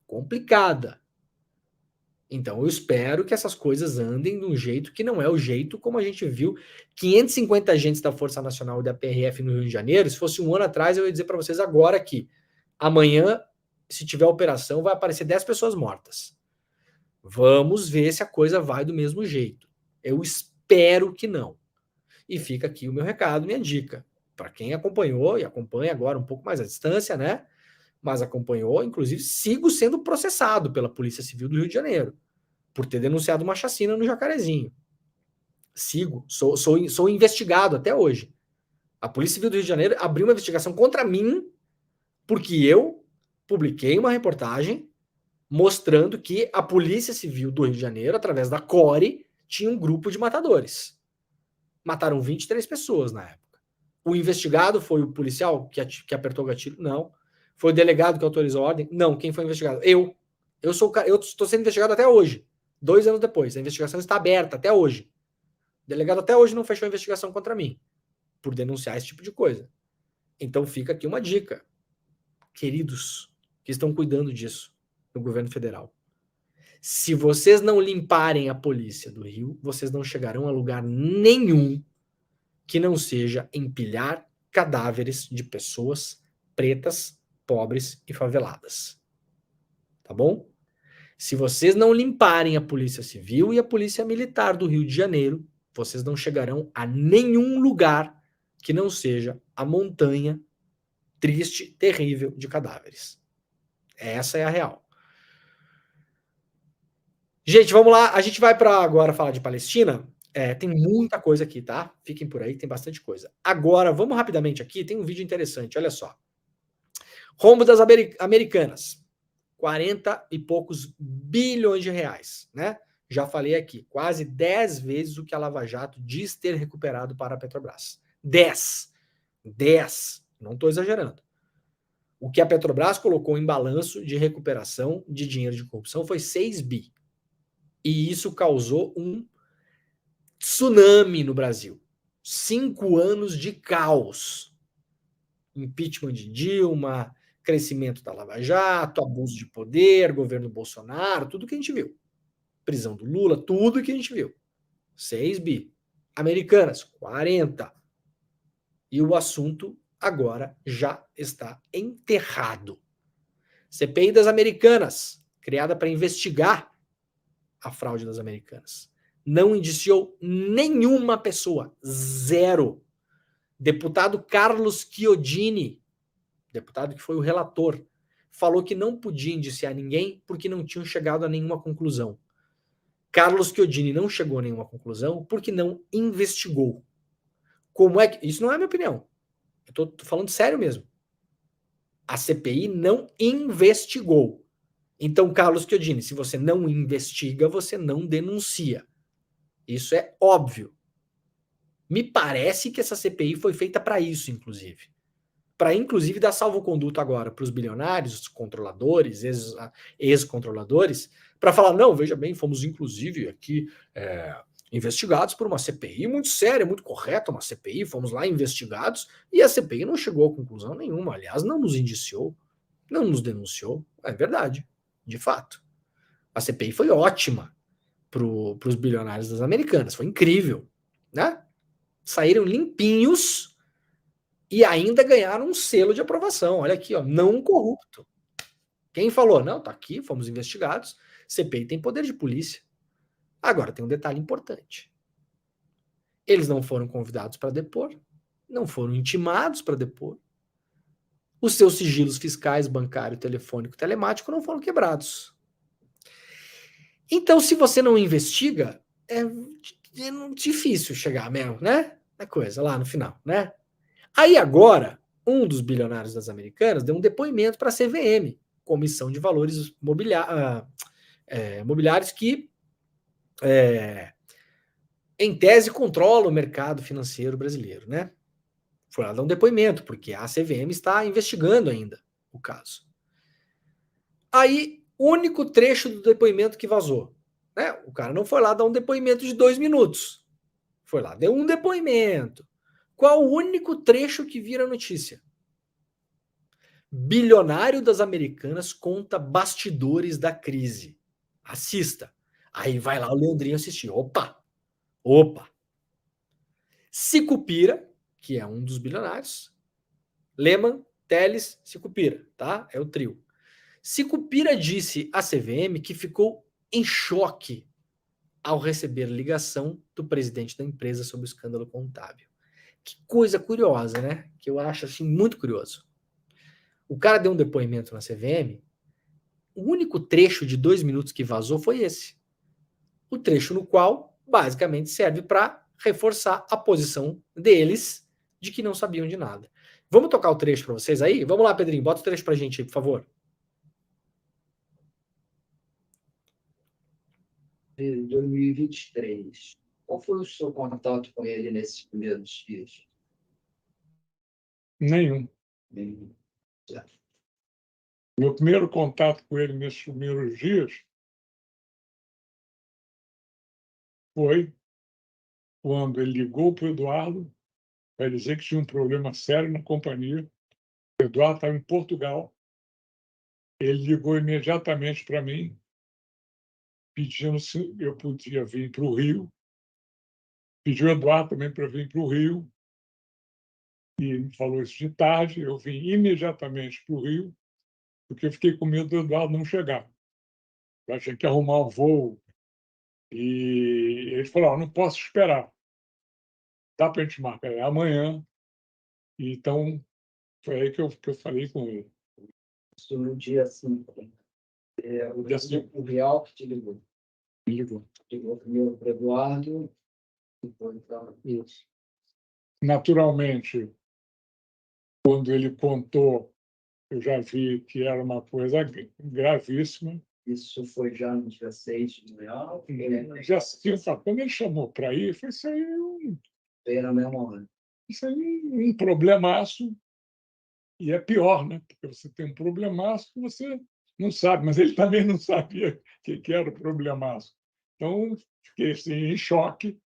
[SPEAKER 1] Complicada. Então eu espero que essas coisas andem de um jeito que não é o jeito como a gente viu 550 agentes da Força Nacional e da PRF no Rio de Janeiro. Se fosse um ano atrás, eu ia dizer para vocês agora que amanhã, se tiver operação, vai aparecer 10 pessoas mortas. Vamos ver se a coisa vai do mesmo jeito. Eu espero que não. E fica aqui o meu recado, minha dica. Para quem acompanhou e acompanha agora um pouco mais à distância, né? Mas acompanhou, inclusive, sigo sendo processado pela Polícia Civil do Rio de Janeiro por ter denunciado uma chacina no Jacarezinho. Sigo, sou investigado até hoje. A Polícia Civil do Rio de Janeiro abriu uma investigação contra mim porque eu publiquei uma reportagem mostrando que a Polícia Civil do Rio de Janeiro, através da CORE, tinha um grupo de matadores. Mataram 23 pessoas na época. O investigado foi o policial que apertou o gatilho? Não. Foi o delegado que autorizou a ordem? Não. Quem foi investigado? Eu. Eu estou sendo investigado até hoje. 2 anos depois. A investigação está aberta até hoje. O delegado até hoje não fechou a investigação contra mim por denunciar esse tipo de coisa. Então fica aqui uma dica. Queridos que estão cuidando disso no governo federal. Se vocês não limparem a polícia do Rio, vocês não chegarão a lugar nenhum que não seja empilhar cadáveres de pessoas pretas, pobres e faveladas. Tá bom? Se vocês não limparem a Polícia Civil e a Polícia Militar do Rio de Janeiro, vocês não chegarão a nenhum lugar que não seja a montanha triste, terrível de cadáveres. Essa é a real. Gente, vamos lá. A gente vai para agora falar de Palestina. Tem muita coisa aqui, tá? Fiquem por aí, tem bastante coisa. Agora, vamos rapidamente aqui. Tem um vídeo interessante, olha só. Rombo das Americanas. 40 e poucos bilhões de reais, né? Já falei aqui, quase 10 vezes o que a Lava Jato diz ter recuperado para a Petrobras. 10. Não estou exagerando. O que a Petrobras colocou em balanço de recuperação de dinheiro de corrupção foi 6 bi. E isso causou um tsunami no Brasil. 5 anos de caos. Impeachment de Dilma, crescimento da Lava Jato, abuso de poder, governo Bolsonaro, tudo que a gente viu. Prisão do Lula, tudo que a gente viu. 6 bi. Americanas, 40. E o assunto agora já está enterrado. CPI das Americanas, criada para investigar a fraude das Americanas. Não indiciou nenhuma pessoa. Zero. Deputado Carlos Chiodini, deputado que foi o relator, falou que não podia indiciar ninguém porque não tinham chegado a nenhuma conclusão. Carlos Chiodini não chegou a nenhuma conclusão porque não investigou. Como é que... Isso não é minha opinião. Eu tô falando sério mesmo. A CPI não investigou. Então, Carlos Chiodini, se você não investiga, você não denuncia. Isso é óbvio. Me parece que essa CPI foi feita para isso, inclusive. Para, inclusive, dar salvo-conduto agora para os bilionários, controladores, ex-controladores, para falar, não, veja bem, fomos, inclusive, aqui investigados por uma CPI muito séria, muito correta, uma CPI, fomos lá investigados, e a CPI não chegou a conclusão nenhuma, aliás, não nos indiciou, não nos denunciou, é verdade, de fato. A CPI foi ótima para os bilionários das Americanas, foi incrível, né? Saíram limpinhos e ainda ganharam um selo de aprovação. Olha aqui, ó, não corrupto. Quem falou? Não, tá aqui, fomos investigados. CPI tem poder de polícia. Agora tem um detalhe importante. Eles não foram convidados para depor, não foram intimados para depor. Os seus sigilos fiscais, bancário, telefônico, telemático não foram quebrados. Então, se você não investiga, é difícil chegar mesmo, né? A coisa lá no final, né? Aí agora, um dos bilionários das Americanas deu um depoimento para a CVM, Comissão de Valores Mobiliários, que, em tese, controla o mercado financeiro brasileiro, né? Foi lá dar um depoimento, porque a CVM está investigando ainda o caso. Aí, o único trecho do depoimento que vazou, né? O cara não foi lá dar um depoimento de 2 minutos. Foi lá, deu um depoimento. Qual o único trecho que vira notícia? Bilionário das Americanas conta bastidores da crise. Assista. Aí vai lá o Leandrinho assistir. Opa! Sicupira, que é um dos bilionários. Lehman, Teles, Sicupira, tá? É o trio. Sicupira disse à CVM que ficou em choque ao receber ligação do presidente da empresa sobre o escândalo contábil. Que coisa curiosa, né? Que eu acho assim muito curioso. O cara deu um depoimento na CVM, o único trecho de 2 minutos que vazou foi esse. O trecho no qual, basicamente, serve para reforçar a posição deles de que não sabiam de nada. Vamos tocar o trecho para vocês aí? Vamos lá, Pedrinho, bota o trecho para a gente aí, por favor.
[SPEAKER 2] De 2023. Qual foi o seu contato com ele nesses primeiros dias?
[SPEAKER 3] Nenhum.
[SPEAKER 2] Certo.
[SPEAKER 3] Meu primeiro contato com ele nesses primeiros dias foi quando ele ligou para o Eduardo para dizer que tinha um problema sério na companhia. O Eduardo estava em Portugal. Ele ligou imediatamente para mim pedindo se eu podia vir para o Rio. Pediu o Eduardo também para vir para o Rio. E me falou isso de tarde. Eu vim imediatamente para o Rio, porque eu fiquei com medo do Eduardo não chegar. Eu achei que ia arrumar um voo. E ele falou: não posso esperar. Dá para a gente marcar amanhã. Então, foi aí que eu falei com ele.
[SPEAKER 2] Isso no dia 5. O Real que te ligou.
[SPEAKER 3] Me ligou.
[SPEAKER 2] Ligou primeiro para o Eduardo, depois para isso.
[SPEAKER 3] Naturalmente, quando ele contou, eu já vi que era uma coisa gravíssima.
[SPEAKER 2] Isso foi já no dia 6 de Real.
[SPEAKER 3] Já quando ele chamou para ir, foi isso aí,
[SPEAKER 2] Veio na mesma hora.
[SPEAKER 3] isso aí um problemaço. E é pior, né? Porque você tem um problemaço que você não sabe, mas ele também não sabia que era o problemaço. Então, fiquei assim, em choque.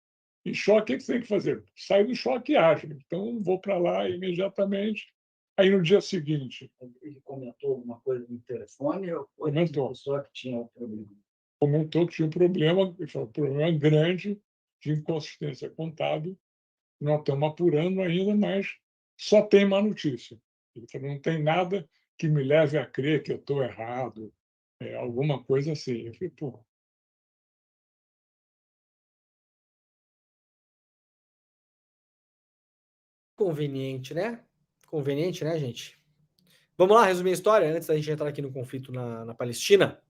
[SPEAKER 3] Em choque, o que você tem que fazer? Sai do choque e age. Então, vou para lá imediatamente. Aí, no dia seguinte...
[SPEAKER 2] Ele comentou alguma coisa no telefone? Ou
[SPEAKER 3] Comentou.
[SPEAKER 2] A pessoa que tinha o problema?
[SPEAKER 3] Comentou que tinha um problema, ele falou, um problema grande de inconsistência contábil. Não estamos apurando ainda, mas só tem má notícia. Ele falou, não tem nada que me leve a crer que eu estou errado, alguma coisa assim. Eu falei, pô.
[SPEAKER 1] Conveniente, né? Conveniente, né, gente? Vamos lá, resumir a história antes da gente entrar aqui no conflito na Palestina.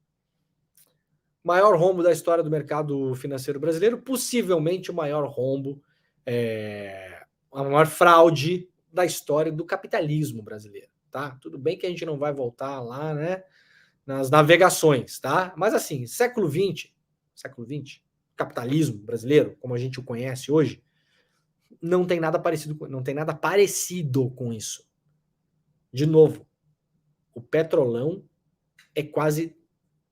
[SPEAKER 1] Maior rombo da história do mercado financeiro brasileiro, possivelmente o maior rombo, a maior fraude da história do capitalismo brasileiro, tá? Tudo bem que a gente não vai voltar lá, né, nas navegações, tá? Mas assim, século XX, capitalismo brasileiro, como a gente o conhece hoje, não tem nada parecido com isso. De novo, o Petrolão é quase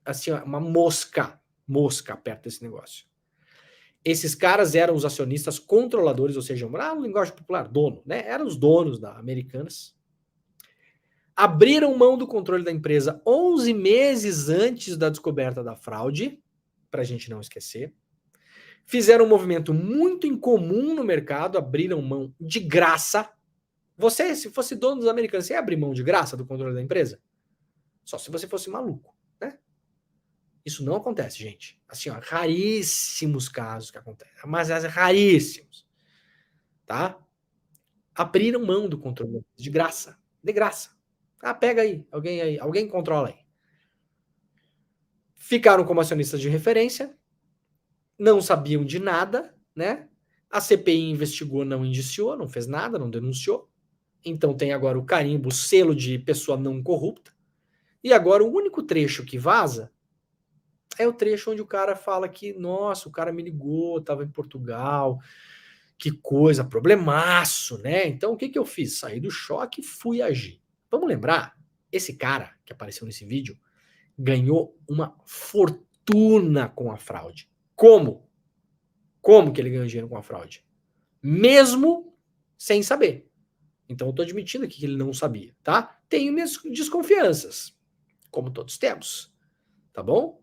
[SPEAKER 1] assim, uma mosca perto desse negócio. Esses caras eram os acionistas controladores, ou seja, no linguagem popular, dono, né? Eram os donos da Americanas. Abriram mão do controle da empresa 11 meses antes da descoberta da fraude, para a gente não esquecer. Fizeram um movimento muito incomum no mercado, abriram mão de graça. Você, se fosse dono dos Americanas, você ia abrir mão de graça do controle da empresa? Só se você fosse maluco, né? Isso não acontece, gente. Assim, ó, raríssimos casos que acontecem, mas raríssimos, tá? Abriram mão do controle de graça, pega aí, alguém controla aí. Ficaram como acionistas de referência, não sabiam de nada, né? A CPI investigou, não indiciou, não fez nada, não denunciou. Então tem agora o carimbo, o selo de pessoa não corrupta. E agora o único trecho que vaza é o trecho onde o cara fala que, nossa, o cara me ligou, estava em Portugal, que coisa, problemaço, né? Então o que eu fiz? Saí do choque e fui agir. Vamos lembrar, esse cara que apareceu nesse vídeo ganhou uma fortuna com a fraude. Como? Como que ele ganhou dinheiro com a fraude? Mesmo sem saber. Então eu tô admitindo aqui que ele não sabia, tá? Tenho minhas desconfianças, como todos temos, tá bom?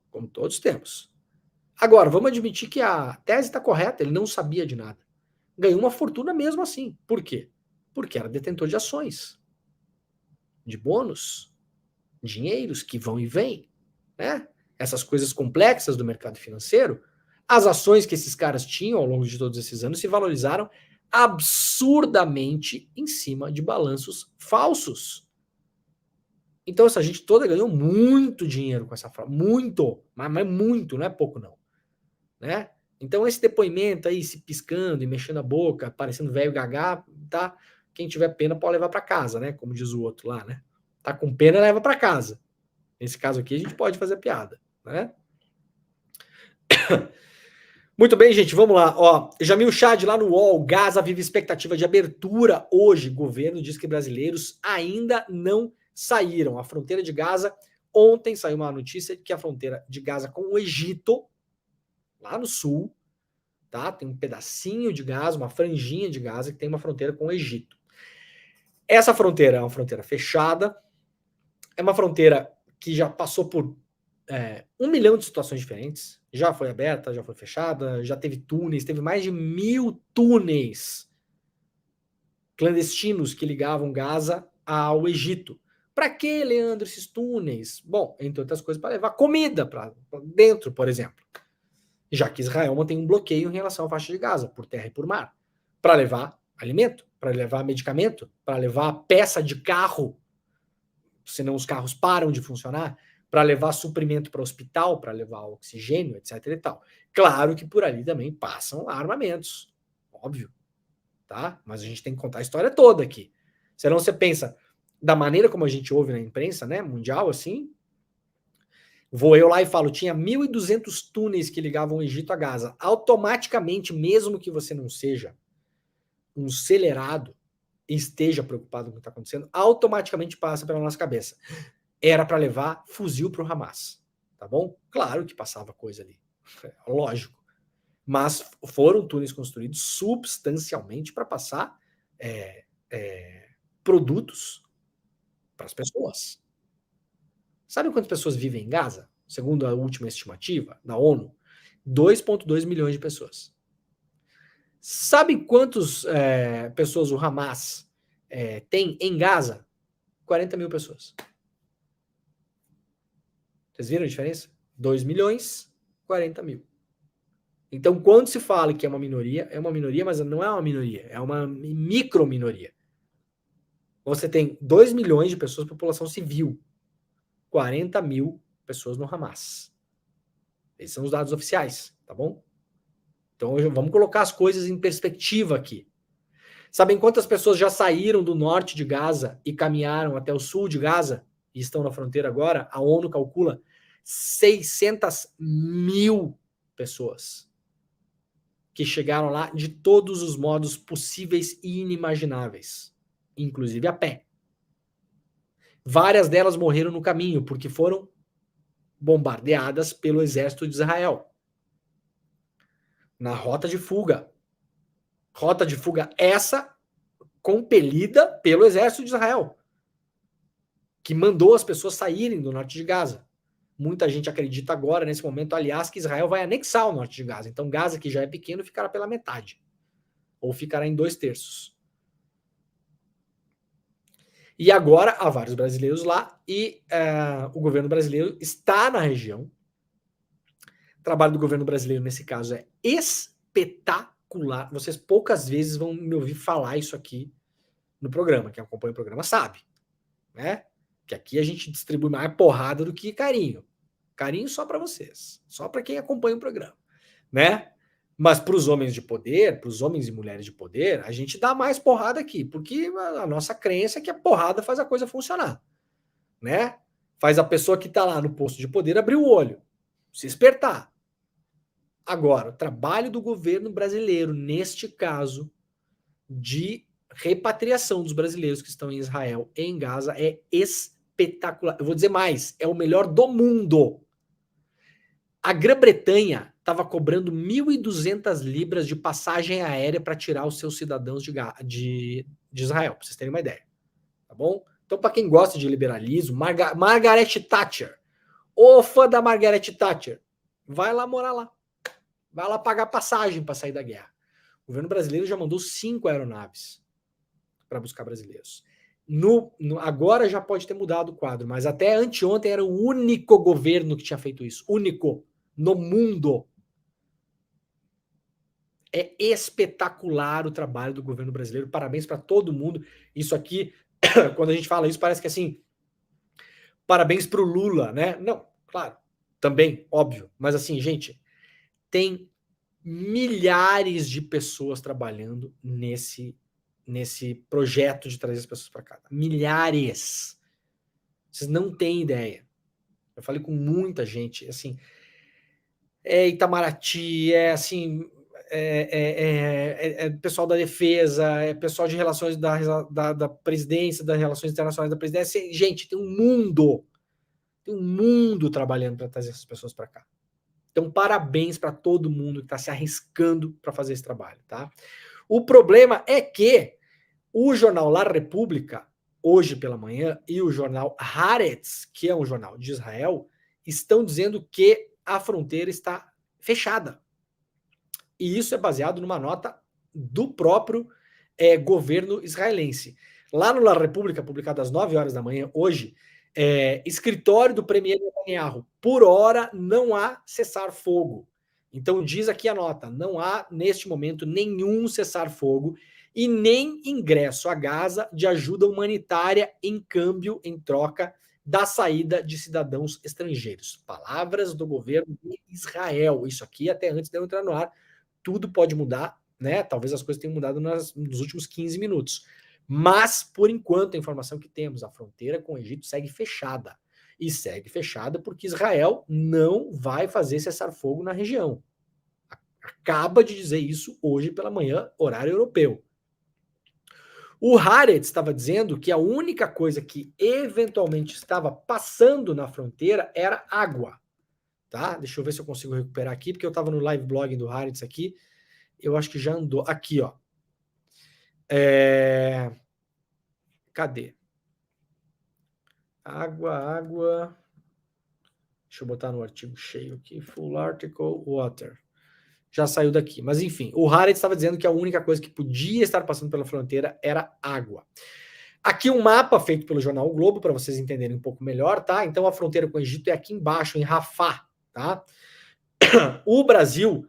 [SPEAKER 1] Como todos temos. Agora, vamos admitir que a tese está correta, ele não sabia de nada. Ganhou uma fortuna mesmo assim. Por quê? Porque era detentor de ações, de bônus, dinheiros que vão e vêm, né? Essas coisas complexas do mercado financeiro, as ações que esses caras tinham ao longo de todos esses anos se valorizaram absurdamente em cima de balanços falsos. Então essa gente toda ganhou muito dinheiro com essa fraude, muito, mas muito, não é pouco não, né? Então esse depoimento aí, se piscando e mexendo a boca, parecendo velho gagá, tá? Quem tiver pena pode levar para casa, né? Como diz o outro lá, né? Tá com pena, leva para casa. Nesse caso aqui a gente pode fazer piada, né? Muito bem, gente, vamos lá. Ó, Jamil Chad lá no UOL, Gaza vive expectativa de abertura hoje. Governo diz que brasileiros ainda não saíram. A fronteira de Gaza, ontem saiu uma notícia de que a fronteira de Gaza com o Egito, lá no sul, tá? Tem um pedacinho de Gaza, uma franjinha de Gaza que tem uma fronteira com o Egito. Essa fronteira é uma fronteira fechada, é uma fronteira que já passou por 1 milhão de situações diferentes. Já foi aberta, já foi fechada, já teve túneis, teve mais de 1.000 túneis clandestinos que ligavam Gaza ao Egito. Para que, Leandro, esses túneis? Bom, entre outras coisas, para levar comida para dentro, por exemplo. Já que Israel mantém um bloqueio em relação à faixa de Gaza, por terra e por mar. Para levar alimento, para levar medicamento, para levar peça de carro, senão os carros param de funcionar, para levar suprimento para o hospital, para levar oxigênio, etc. e tal. Claro que por ali também passam armamentos, óbvio, tá? Mas a gente tem que contar a história toda aqui. Senão você pensa, da maneira como a gente ouve na imprensa, né, mundial, assim, vou eu lá e falo, tinha 1.200 túneis que ligavam o Egito a Gaza. Automaticamente, mesmo que você não seja um acelerado e esteja preocupado com o que está acontecendo, automaticamente passa pela nossa cabeça. Era para levar fuzil para o Hamas, tá bom? Claro que passava coisa ali, lógico. Mas foram túneis construídos substancialmente para passar produtos para as pessoas. Sabe quantas pessoas vivem em Gaza? Segundo a última estimativa da ONU, 2,2 milhões de pessoas. Sabe quantas pessoas o Hamas tem em Gaza? 40 mil pessoas. Vocês viram a diferença? 2 milhões, 40 mil. Então, quando se fala que é uma minoria, mas não é uma minoria, é uma micro-minoria. Você tem 2 milhões de pessoas, população civil, 40 mil pessoas no Hamas. Esses são os dados oficiais, tá bom? Então, vamos colocar as coisas em perspectiva aqui. Sabem quantas pessoas já saíram do norte de Gaza e caminharam até o sul de Gaza e estão na fronteira agora? A ONU calcula 600 mil pessoas que chegaram lá de todos os modos possíveis e inimagináveis, inclusive a pé. Várias delas morreram no caminho porque foram bombardeadas pelo exército de Israel. Na rota de fuga. Rota de fuga essa compelida pelo exército de Israel, que mandou as pessoas saírem do norte de Gaza. Muita gente acredita agora, nesse momento, aliás, que Israel vai anexar o norte de Gaza. Então, Gaza, que já é pequeno, ficará pela metade. Ou ficará em 2/3. E agora, há vários brasileiros lá e o governo brasileiro está na região. O trabalho do governo brasileiro, nesse caso, é espetacular. Vocês poucas vezes vão me ouvir falar isso aqui no programa. Quem acompanha o programa sabe, né? Que aqui a gente distribui mais porrada do que carinho. Carinho só para vocês, só para quem acompanha o programa, né? Mas para os homens de poder, para os homens e mulheres de poder, a gente dá mais porrada aqui, porque a nossa crença é que a porrada faz a coisa funcionar, né? Faz a pessoa que está lá no posto de poder abrir o olho, se espertar. Agora, o trabalho do governo brasileiro, neste caso, de repatriação dos brasileiros que estão em Israel e em Gaza, é espetacular. Eu vou dizer mais, é o melhor do mundo. A Grã-Bretanha estava cobrando 1.200 libras de passagem aérea para tirar os seus cidadãos de Israel, para vocês terem uma ideia. Tá bom? Então, para quem gosta de liberalismo, Margaret Thatcher, ô fã da Margaret Thatcher, vai lá morar lá. Vai lá pagar passagem para sair da guerra. O governo brasileiro já mandou 5 aeronaves para buscar brasileiros. Agora já pode ter mudado o quadro, mas até anteontem era o único governo que tinha feito isso. Único. No mundo. É espetacular o trabalho do governo brasileiro. Parabéns para todo mundo. Isso aqui, quando a gente fala isso, parece que assim, parabéns para o Lula, né? Não, claro, também, óbvio. Mas assim, gente, tem milhares de pessoas trabalhando nesse projeto de trazer as pessoas para cá. Milhares. Vocês não têm ideia. Eu falei com muita gente, assim, Itamaraty, pessoal da defesa, pessoal de relações da presidência, das relações internacionais da presidência. Gente, tem um mundo trabalhando para trazer essas pessoas para cá. Então, parabéns para todo mundo que está se arriscando para fazer esse trabalho, tá? O problema é que o jornal La República, hoje pela manhã, e o jornal Haaretz, que é um jornal de Israel, estão dizendo que a fronteira está fechada. E isso é baseado numa nota do próprio governo israelense. Lá no La República, publicado às 9 horas da manhã, hoje, escritório do premier Netanyahu, por hora não há cessar-fogo. Então diz aqui a nota, não há neste momento nenhum cessar-fogo e nem ingresso a Gaza de ajuda humanitária em câmbio, em troca da saída de cidadãos estrangeiros. Palavras do governo de Israel. Isso aqui até antes de eu entrar no ar, tudo pode mudar, né? Talvez as coisas tenham mudado nos últimos 15 minutos. Mas, por enquanto, a informação que temos, a fronteira com o Egito segue fechada. E segue fechada porque Israel não vai fazer cessar-fogo na região. Acaba de dizer isso hoje pela manhã, horário europeu. O Haaretz estava dizendo que a única coisa que eventualmente estava passando na fronteira era água. Tá? Deixa eu ver se eu consigo recuperar aqui, porque eu estava no live blogging do Haaretz aqui. Eu acho que já andou. Aqui, ó. Cadê? Água. Deixa eu botar no artigo cheio aqui. Full article, water. Já saiu daqui. Mas, enfim, o Haaretz estava dizendo que a única coisa que podia estar passando pela fronteira era água. Aqui um mapa feito pelo jornal O Globo, para vocês entenderem um pouco melhor, tá? Então, a fronteira com o Egito é aqui embaixo, em Rafah, tá? O Brasil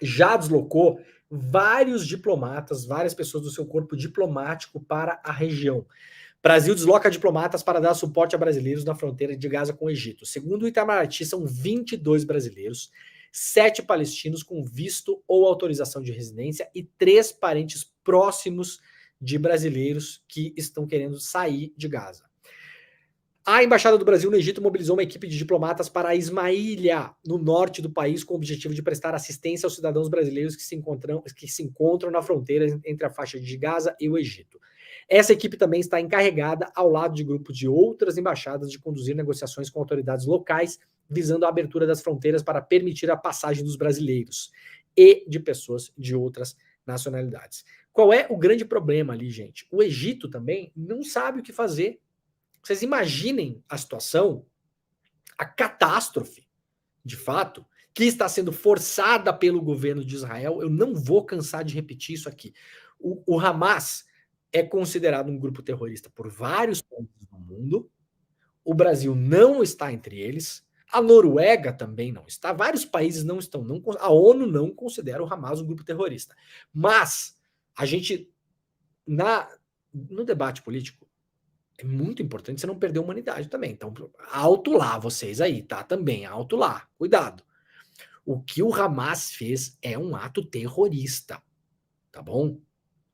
[SPEAKER 1] já deslocou vários diplomatas, várias pessoas do seu corpo diplomático para a região. Brasil desloca diplomatas para dar suporte a brasileiros na fronteira de Gaza com o Egito. Segundo o Itamaraty, são 22 brasileiros, 7 palestinos com visto ou autorização de residência e 3 parentes próximos de brasileiros que estão querendo sair de Gaza. A Embaixada do Brasil no Egito mobilizou uma equipe de diplomatas para Ismaília, no norte do país, com o objetivo de prestar assistência aos cidadãos brasileiros que se encontram na fronteira entre a faixa de Gaza e o Egito. Essa equipe também está encarregada, ao lado de grupos de outras embaixadas, de conduzir negociações com autoridades locais, visando a abertura das fronteiras para permitir a passagem dos brasileiros e de pessoas de outras nacionalidades. Qual é o grande problema ali, gente? O Egito também não sabe o que fazer. Vocês imaginem a situação, a catástrofe, de fato, que está sendo forçada pelo governo de Israel. Eu não vou cansar de repetir isso aqui. O Hamas é considerado um grupo terrorista por vários países do mundo. O Brasil não está entre eles. A Noruega também não está. Vários países não estão. A ONU não considera o Hamas um grupo terrorista. Mas a gente, no debate político, é muito importante você não perder a humanidade também. Então, alto lá vocês aí, tá? Também, alto lá. Cuidado. O que o Hamas fez é um ato terrorista. Tá bom?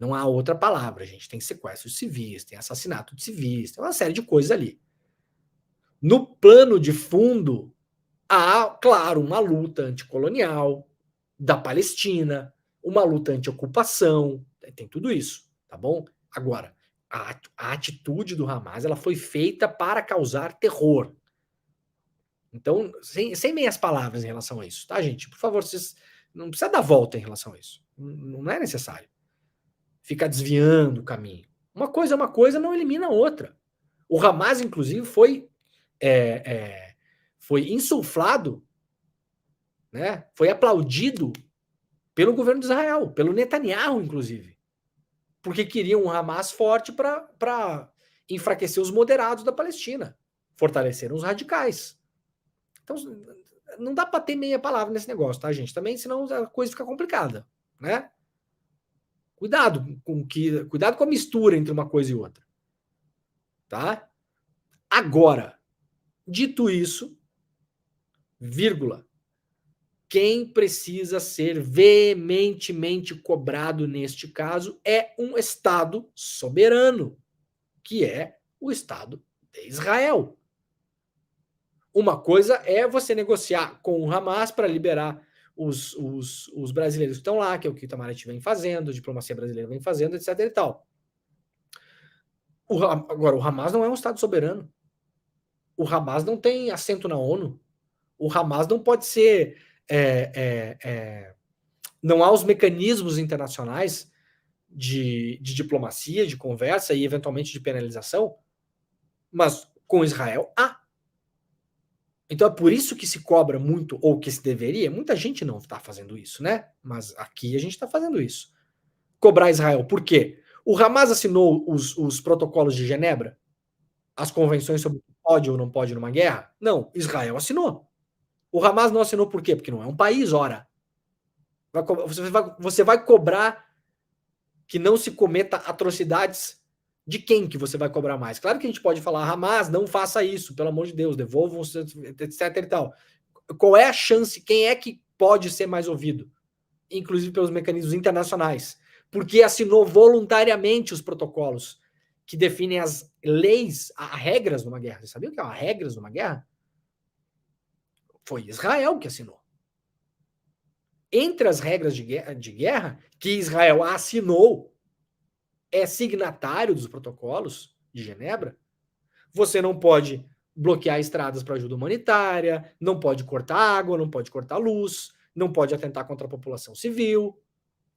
[SPEAKER 1] Não há outra palavra, gente. Tem sequestros civis, tem assassinato de civis, tem uma série de coisas ali. No plano de fundo, há, claro, uma luta anticolonial da Palestina, uma luta anti-ocupação, tem tudo isso, tá bom? Agora, a atitude do Hamas, ela foi feita para causar terror. Então, sem meias palavras em relação a isso, tá, gente? Por favor, vocês não precisa dar volta em relação a isso. Não é necessário ficar desviando o caminho. Uma coisa é uma coisa, não elimina a outra. O Hamas, inclusive, foi insuflado, né? Foi aplaudido pelo governo de Israel, pelo Netanyahu, inclusive, porque queriam um Hamas forte para enfraquecer os moderados da Palestina, fortaleceram os radicais. Então, não dá para ter meia palavra nesse negócio, tá, gente? Também, senão a coisa fica complicada, né? Cuidado com a mistura entre uma coisa e outra, tá? Agora, dito isso, vírgula, quem precisa ser veementemente cobrado neste caso é um Estado soberano, que é o Estado de Israel. Uma coisa é você negociar com o Hamas para liberar os brasileiros que estão lá, que é o que o Itamaraty vem fazendo, a diplomacia brasileira vem fazendo, etc. e tal. Agora, o Hamas não é um Estado soberano. O Hamas não tem assento na ONU. O Hamas não pode ser... não há os mecanismos internacionais de diplomacia, de conversa e, eventualmente, de penalização, mas com Israel há. Então é por isso que se cobra muito, ou que se deveria, muita gente não está fazendo isso, né? Mas aqui a gente está fazendo isso. Cobrar Israel. Por quê? O Hamas assinou os protocolos de Genebra? As convenções sobre o que pode ou não pode numa guerra? Não, Israel assinou. O Hamas não assinou por quê? Porque não é um país, ora. Você vai cobrar que não se cometa atrocidades. De quem que você vai cobrar mais? Claro que a gente pode falar, Hamas, não faça isso, pelo amor de Deus, devolvam, etc e tal. Qual é a chance? Quem é que pode ser mais ouvido? Inclusive pelos mecanismos internacionais. Porque assinou voluntariamente os protocolos que definem as leis, as regras numa guerra. Você sabia o que é as regras numa guerra? Foi Israel que assinou. Entre as regras de guerra que Israel assinou, é signatário dos protocolos de Genebra, você não pode bloquear estradas para ajuda humanitária, não pode cortar água, não pode cortar luz, não pode atentar contra a população civil,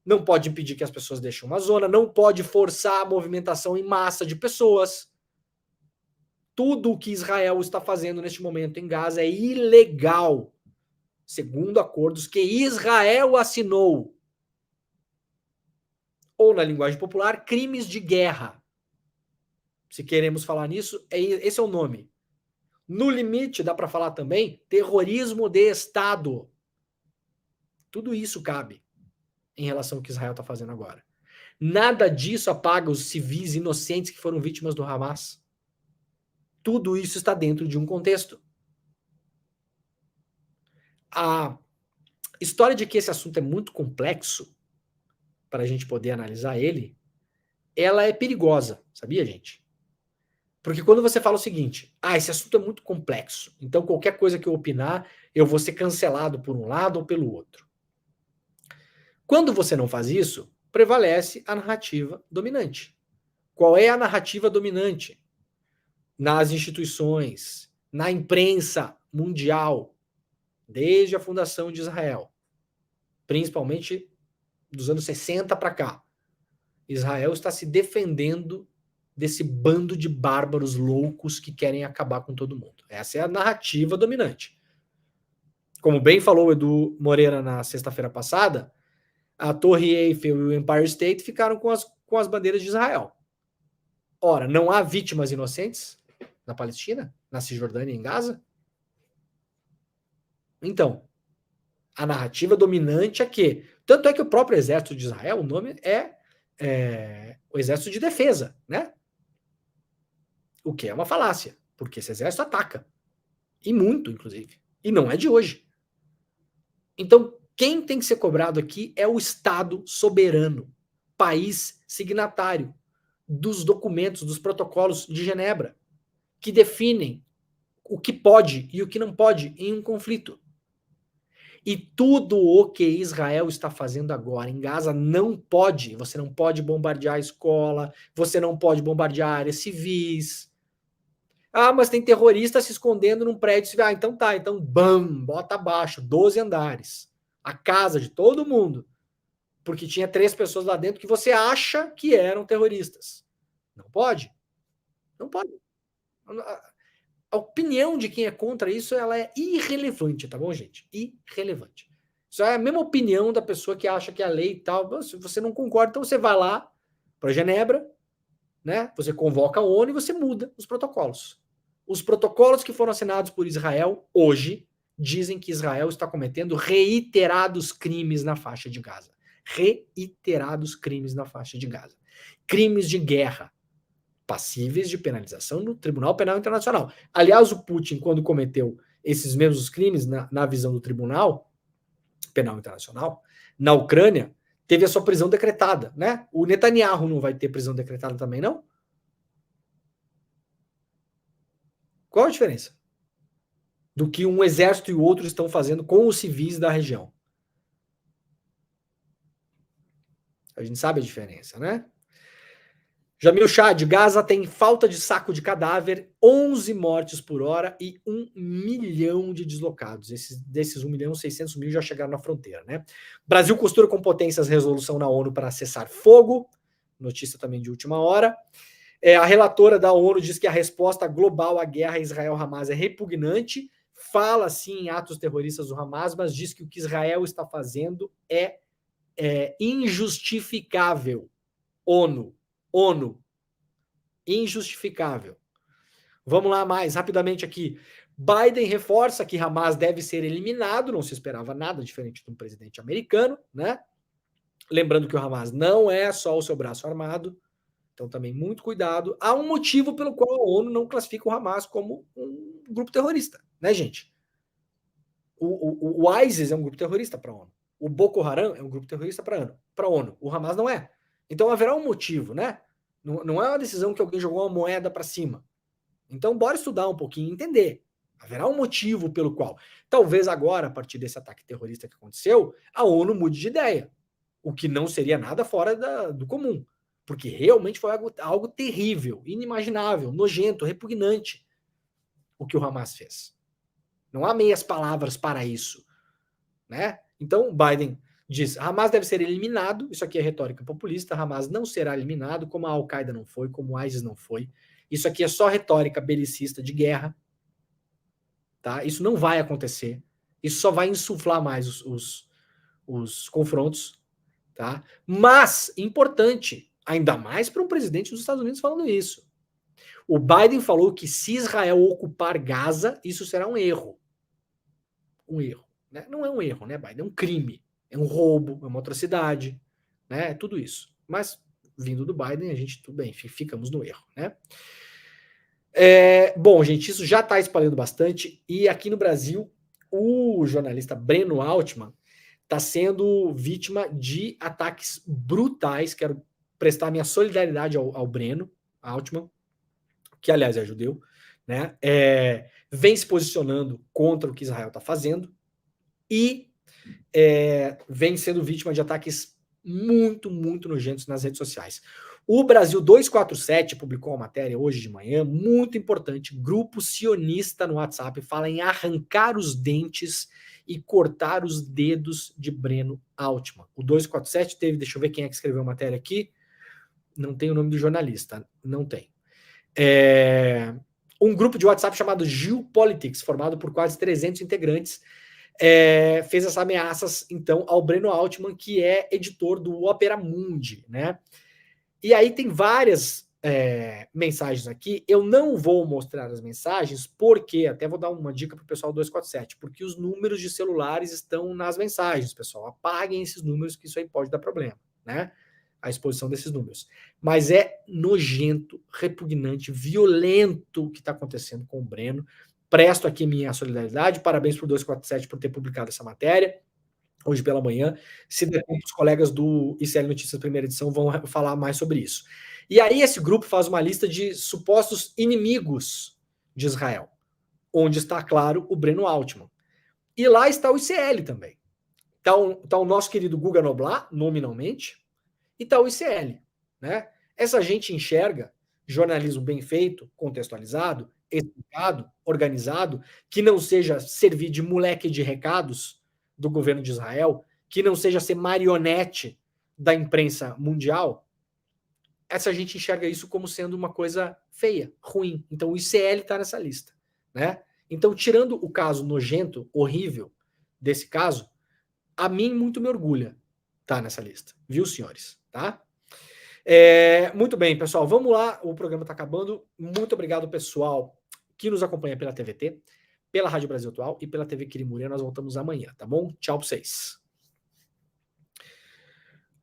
[SPEAKER 1] não pode impedir que as pessoas deixem uma zona, não pode forçar a movimentação em massa de pessoas. Tudo o que Israel está fazendo neste momento em Gaza é ilegal, segundo acordos que Israel assinou. Ou, na linguagem popular, crimes de guerra. Se queremos falar nisso, esse é o nome. No limite, dá para falar também terrorismo de Estado. Tudo isso cabe em relação ao que Israel está fazendo agora. Nada disso apaga os civis inocentes que foram vítimas do Hamas. Tudo isso está dentro de um contexto. A história de que esse assunto é muito complexo para a gente poder analisar ele, ela é perigosa, sabia, gente? Porque quando você fala o seguinte, esse assunto é muito complexo, então qualquer coisa que eu opinar, eu vou ser cancelado por um lado ou pelo outro. Quando você não faz isso, prevalece a narrativa dominante. Qual é a narrativa dominante? Nas instituições, na imprensa mundial, desde a fundação de Israel, principalmente dos anos 60 para cá. Israel está se defendendo desse bando de bárbaros loucos que querem acabar com todo mundo. Essa é a narrativa dominante. Como bem falou o Edu Moreira na sexta-feira passada, a Torre Eiffel e o Empire State ficaram com as bandeiras de Israel. Ora, não há vítimas inocentes na Palestina, na Cisjordânia e em Gaza? Então, a narrativa dominante é que, tanto é que o próprio exército de Israel, o nome é o exército de defesa, né? O que é uma falácia, porque esse exército ataca. E muito, inclusive. E não é de hoje. Então, quem tem que ser cobrado aqui é o Estado soberano, país signatário dos documentos, dos protocolos de Genebra, que definem o que pode e o que não pode em um conflito. E tudo o que Israel está fazendo agora em Gaza não pode. Você não pode bombardear a escola, você não pode bombardear áreas civis. Mas tem terrorista se escondendo num prédio civil. Então tá, então bam, bota abaixo, 12 andares. A casa de todo mundo. Porque tinha 3 pessoas lá dentro que você acha que eram terroristas. Não pode. Não pode. A opinião de quem é contra isso, ela é irrelevante, tá bom, gente? Irrelevante. Isso é a mesma opinião da pessoa que acha que a lei e tal, se você não concorda, então você vai lá para Genebra, né? Você convoca a ONU e você muda os protocolos. Os protocolos que foram assinados por Israel hoje dizem que Israel está cometendo reiterados crimes na faixa de Gaza. Reiterados crimes na faixa de Gaza. Crimes de guerra, passíveis de penalização no Tribunal Penal Internacional. Aliás, o Putin, quando cometeu esses mesmos crimes na visão do Tribunal Penal Internacional, na Ucrânia, teve a sua prisão decretada, né? O Netanyahu não vai ter prisão decretada também, não? Qual a diferença do que um exército e o outro estão fazendo com os civis da região? A gente sabe a diferença, né? Jamil Chad, Gaza tem falta de saco de cadáver, 11 mortes por hora e 1 milhão de deslocados. Desses 1.600.000 já chegaram na fronteira, né? Brasil costura com potências resolução na ONU para cessar fogo. Notícia também de última hora. A relatora da ONU diz que a resposta global à guerra Israel-Hamas é repugnante, fala sim em atos terroristas do Hamas, mas diz que o que Israel está fazendo é injustificável. ONU, injustificável. Vamos lá mais rapidamente aqui. Biden reforça que Hamas deve ser eliminado, não se esperava nada diferente de um presidente americano, né? Lembrando que o Hamas não é só o seu braço armado, então também muito cuidado. Há um motivo pelo qual a ONU não classifica o Hamas como um grupo terrorista, né, gente? O ISIS é um grupo terrorista para a ONU. O Boko Haram é um grupo terrorista para a ONU. O Hamas não é. Então haverá um motivo, né? Não é uma decisão que alguém jogou uma moeda para cima. Então bora estudar um pouquinho e entender. Haverá um motivo pelo qual. Talvez agora, a partir desse ataque terrorista que aconteceu, a ONU mude de ideia. O que não seria nada fora do comum. Porque realmente foi algo terrível, inimaginável, nojento, repugnante o que o Hamas fez. Não há meias palavras para isso, né? Então, Biden diz, Hamas deve ser eliminado, isso aqui é retórica populista, Hamas não será eliminado, como a Al-Qaeda não foi, como o ISIS não foi. Isso aqui é só retórica belicista de guerra, tá? Isso não vai acontecer. Isso só vai insuflar mais os confrontos, tá? Mas, importante, ainda mais para um presidente dos Estados Unidos falando isso. O Biden falou que se Israel ocupar Gaza, isso será um erro. Um erro. Né? Não é um erro, né, Biden? É um crime. É um roubo, é uma atrocidade. Né? É tudo isso. Mas, vindo do Biden, a gente, tudo bem, ficamos no erro. Né? Bom, gente, isso já está espalhando bastante. E aqui no Brasil, o jornalista Breno Altman está sendo vítima de ataques brutais. Quero prestar minha solidariedade ao Breno Altman, que aliás é judeu, né? Vem se posicionando contra o que Israel está fazendo e vem sendo vítima de ataques muito, muito nojentos nas redes sociais. O Brasil 247 publicou uma matéria hoje de manhã, muito importante, grupo sionista no WhatsApp fala em arrancar os dentes e cortar os dedos de Breno Altman. O 247 teve, deixa eu ver quem é que escreveu a matéria aqui, não tem o nome do jornalista, não tem. Um grupo de WhatsApp chamado Geopolitics, formado por quase 300 integrantes, fez essas ameaças, então, ao Breno Altman, que é editor do Opera Mundi, né? E aí tem várias mensagens aqui. Eu não vou mostrar as mensagens, porque, até vou dar uma dica para o pessoal do 247, porque os números de celulares estão nas mensagens, pessoal. Apaguem esses números, que isso aí pode dar problema, né? A exposição desses números. Mas é nojento, repugnante, violento o que está acontecendo com o Breno. Presto aqui minha solidariedade, parabéns para o 247 por ter publicado essa matéria, hoje pela manhã. Se der tempo, os colegas do ICL Notícias Primeira Edição vão falar mais sobre isso. E aí esse grupo faz uma lista de supostos inimigos de Israel, onde está, claro, o Breno Altman. E lá está o ICL também. Está o nosso querido Guga Noblat, nominalmente, e está o ICL, né? Essa gente enxerga jornalismo bem feito, contextualizado, explicado, organizado, que não seja servir de moleque de recados do governo de Israel, que não seja ser marionete da imprensa mundial. Essa gente enxerga isso como sendo uma coisa feia, ruim. Então o ICL está nessa lista, né? Então, tirando o caso nojento, horrível desse caso, a mim muito me orgulha estar nessa lista, viu, senhores? Tá? Muito bem, pessoal, vamos lá, o programa está acabando. Muito obrigado, pessoal, que nos acompanha pela TVT, pela Rádio Brasil Atual e pela TV Quirimuria. Nós voltamos amanhã, tá bom? Tchau pra vocês.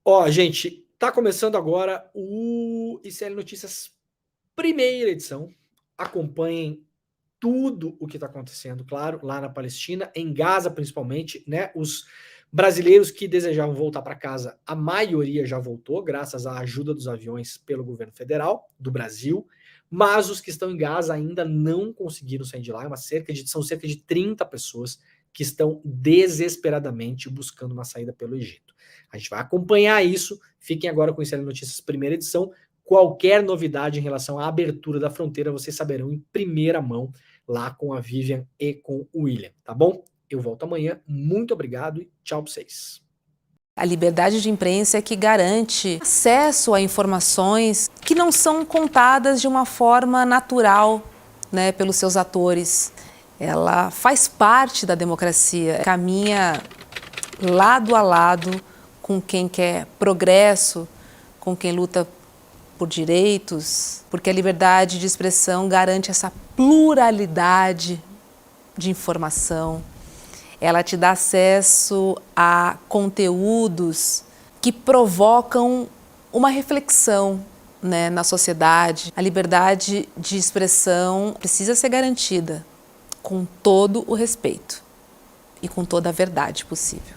[SPEAKER 1] Ó, gente, tá começando agora o ICL Notícias primeira edição. Acompanhem tudo o que está acontecendo, claro, lá na Palestina, em Gaza principalmente, né? Os brasileiros que desejavam voltar para casa, a maioria já voltou, graças à ajuda dos aviões pelo governo federal do Brasil, mas os que estão em Gaza ainda não conseguiram sair de lá. São cerca de 30 pessoas que estão desesperadamente buscando uma saída pelo Egito. A gente vai acompanhar isso. Fiquem agora com o ICL Notícias primeira edição. Qualquer novidade em relação à abertura da fronteira, vocês saberão em primeira mão lá com a Vivian e com o William, tá bom? Eu volto amanhã. Muito obrigado e tchau pra vocês.
[SPEAKER 4] A liberdade de imprensa é que garante acesso a informações que não são contadas de uma forma natural, né, pelos seus atores. ela faz parte da democracia, caminha lado a lado com quem quer progresso, com quem luta por direitos, porque a liberdade de expressão garante essa pluralidade de informação. Ela te dá acesso a conteúdos que provocam uma reflexão, né, na sociedade. A liberdade de expressão precisa ser garantida com todo o respeito e com toda a verdade possível.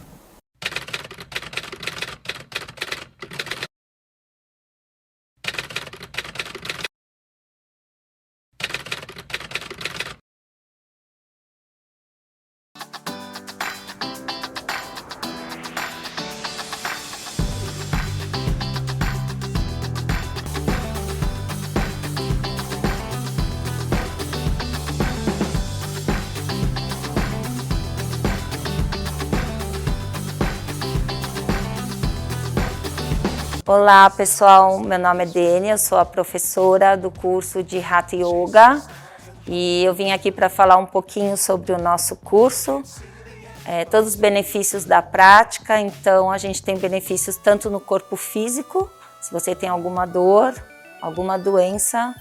[SPEAKER 5] Olá pessoal, meu nome é Dênia, eu sou a professora do curso de Hatha Yoga e eu vim aqui para falar um pouquinho sobre o nosso curso, todos os benefícios da prática. Então a gente tem benefícios tanto no corpo físico, se você tem alguma dor, alguma doença,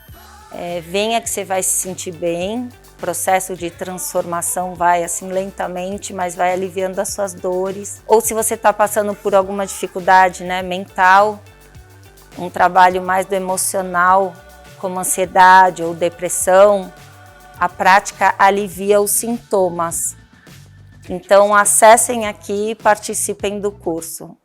[SPEAKER 5] venha que você vai se sentir bem. O processo de transformação vai assim lentamente, mas vai aliviando as suas dores. Ou se você está passando por alguma dificuldade, né, mental, um trabalho mais do emocional, como ansiedade ou depressão, a prática alivia os sintomas. Então acessem aqui e participem do curso.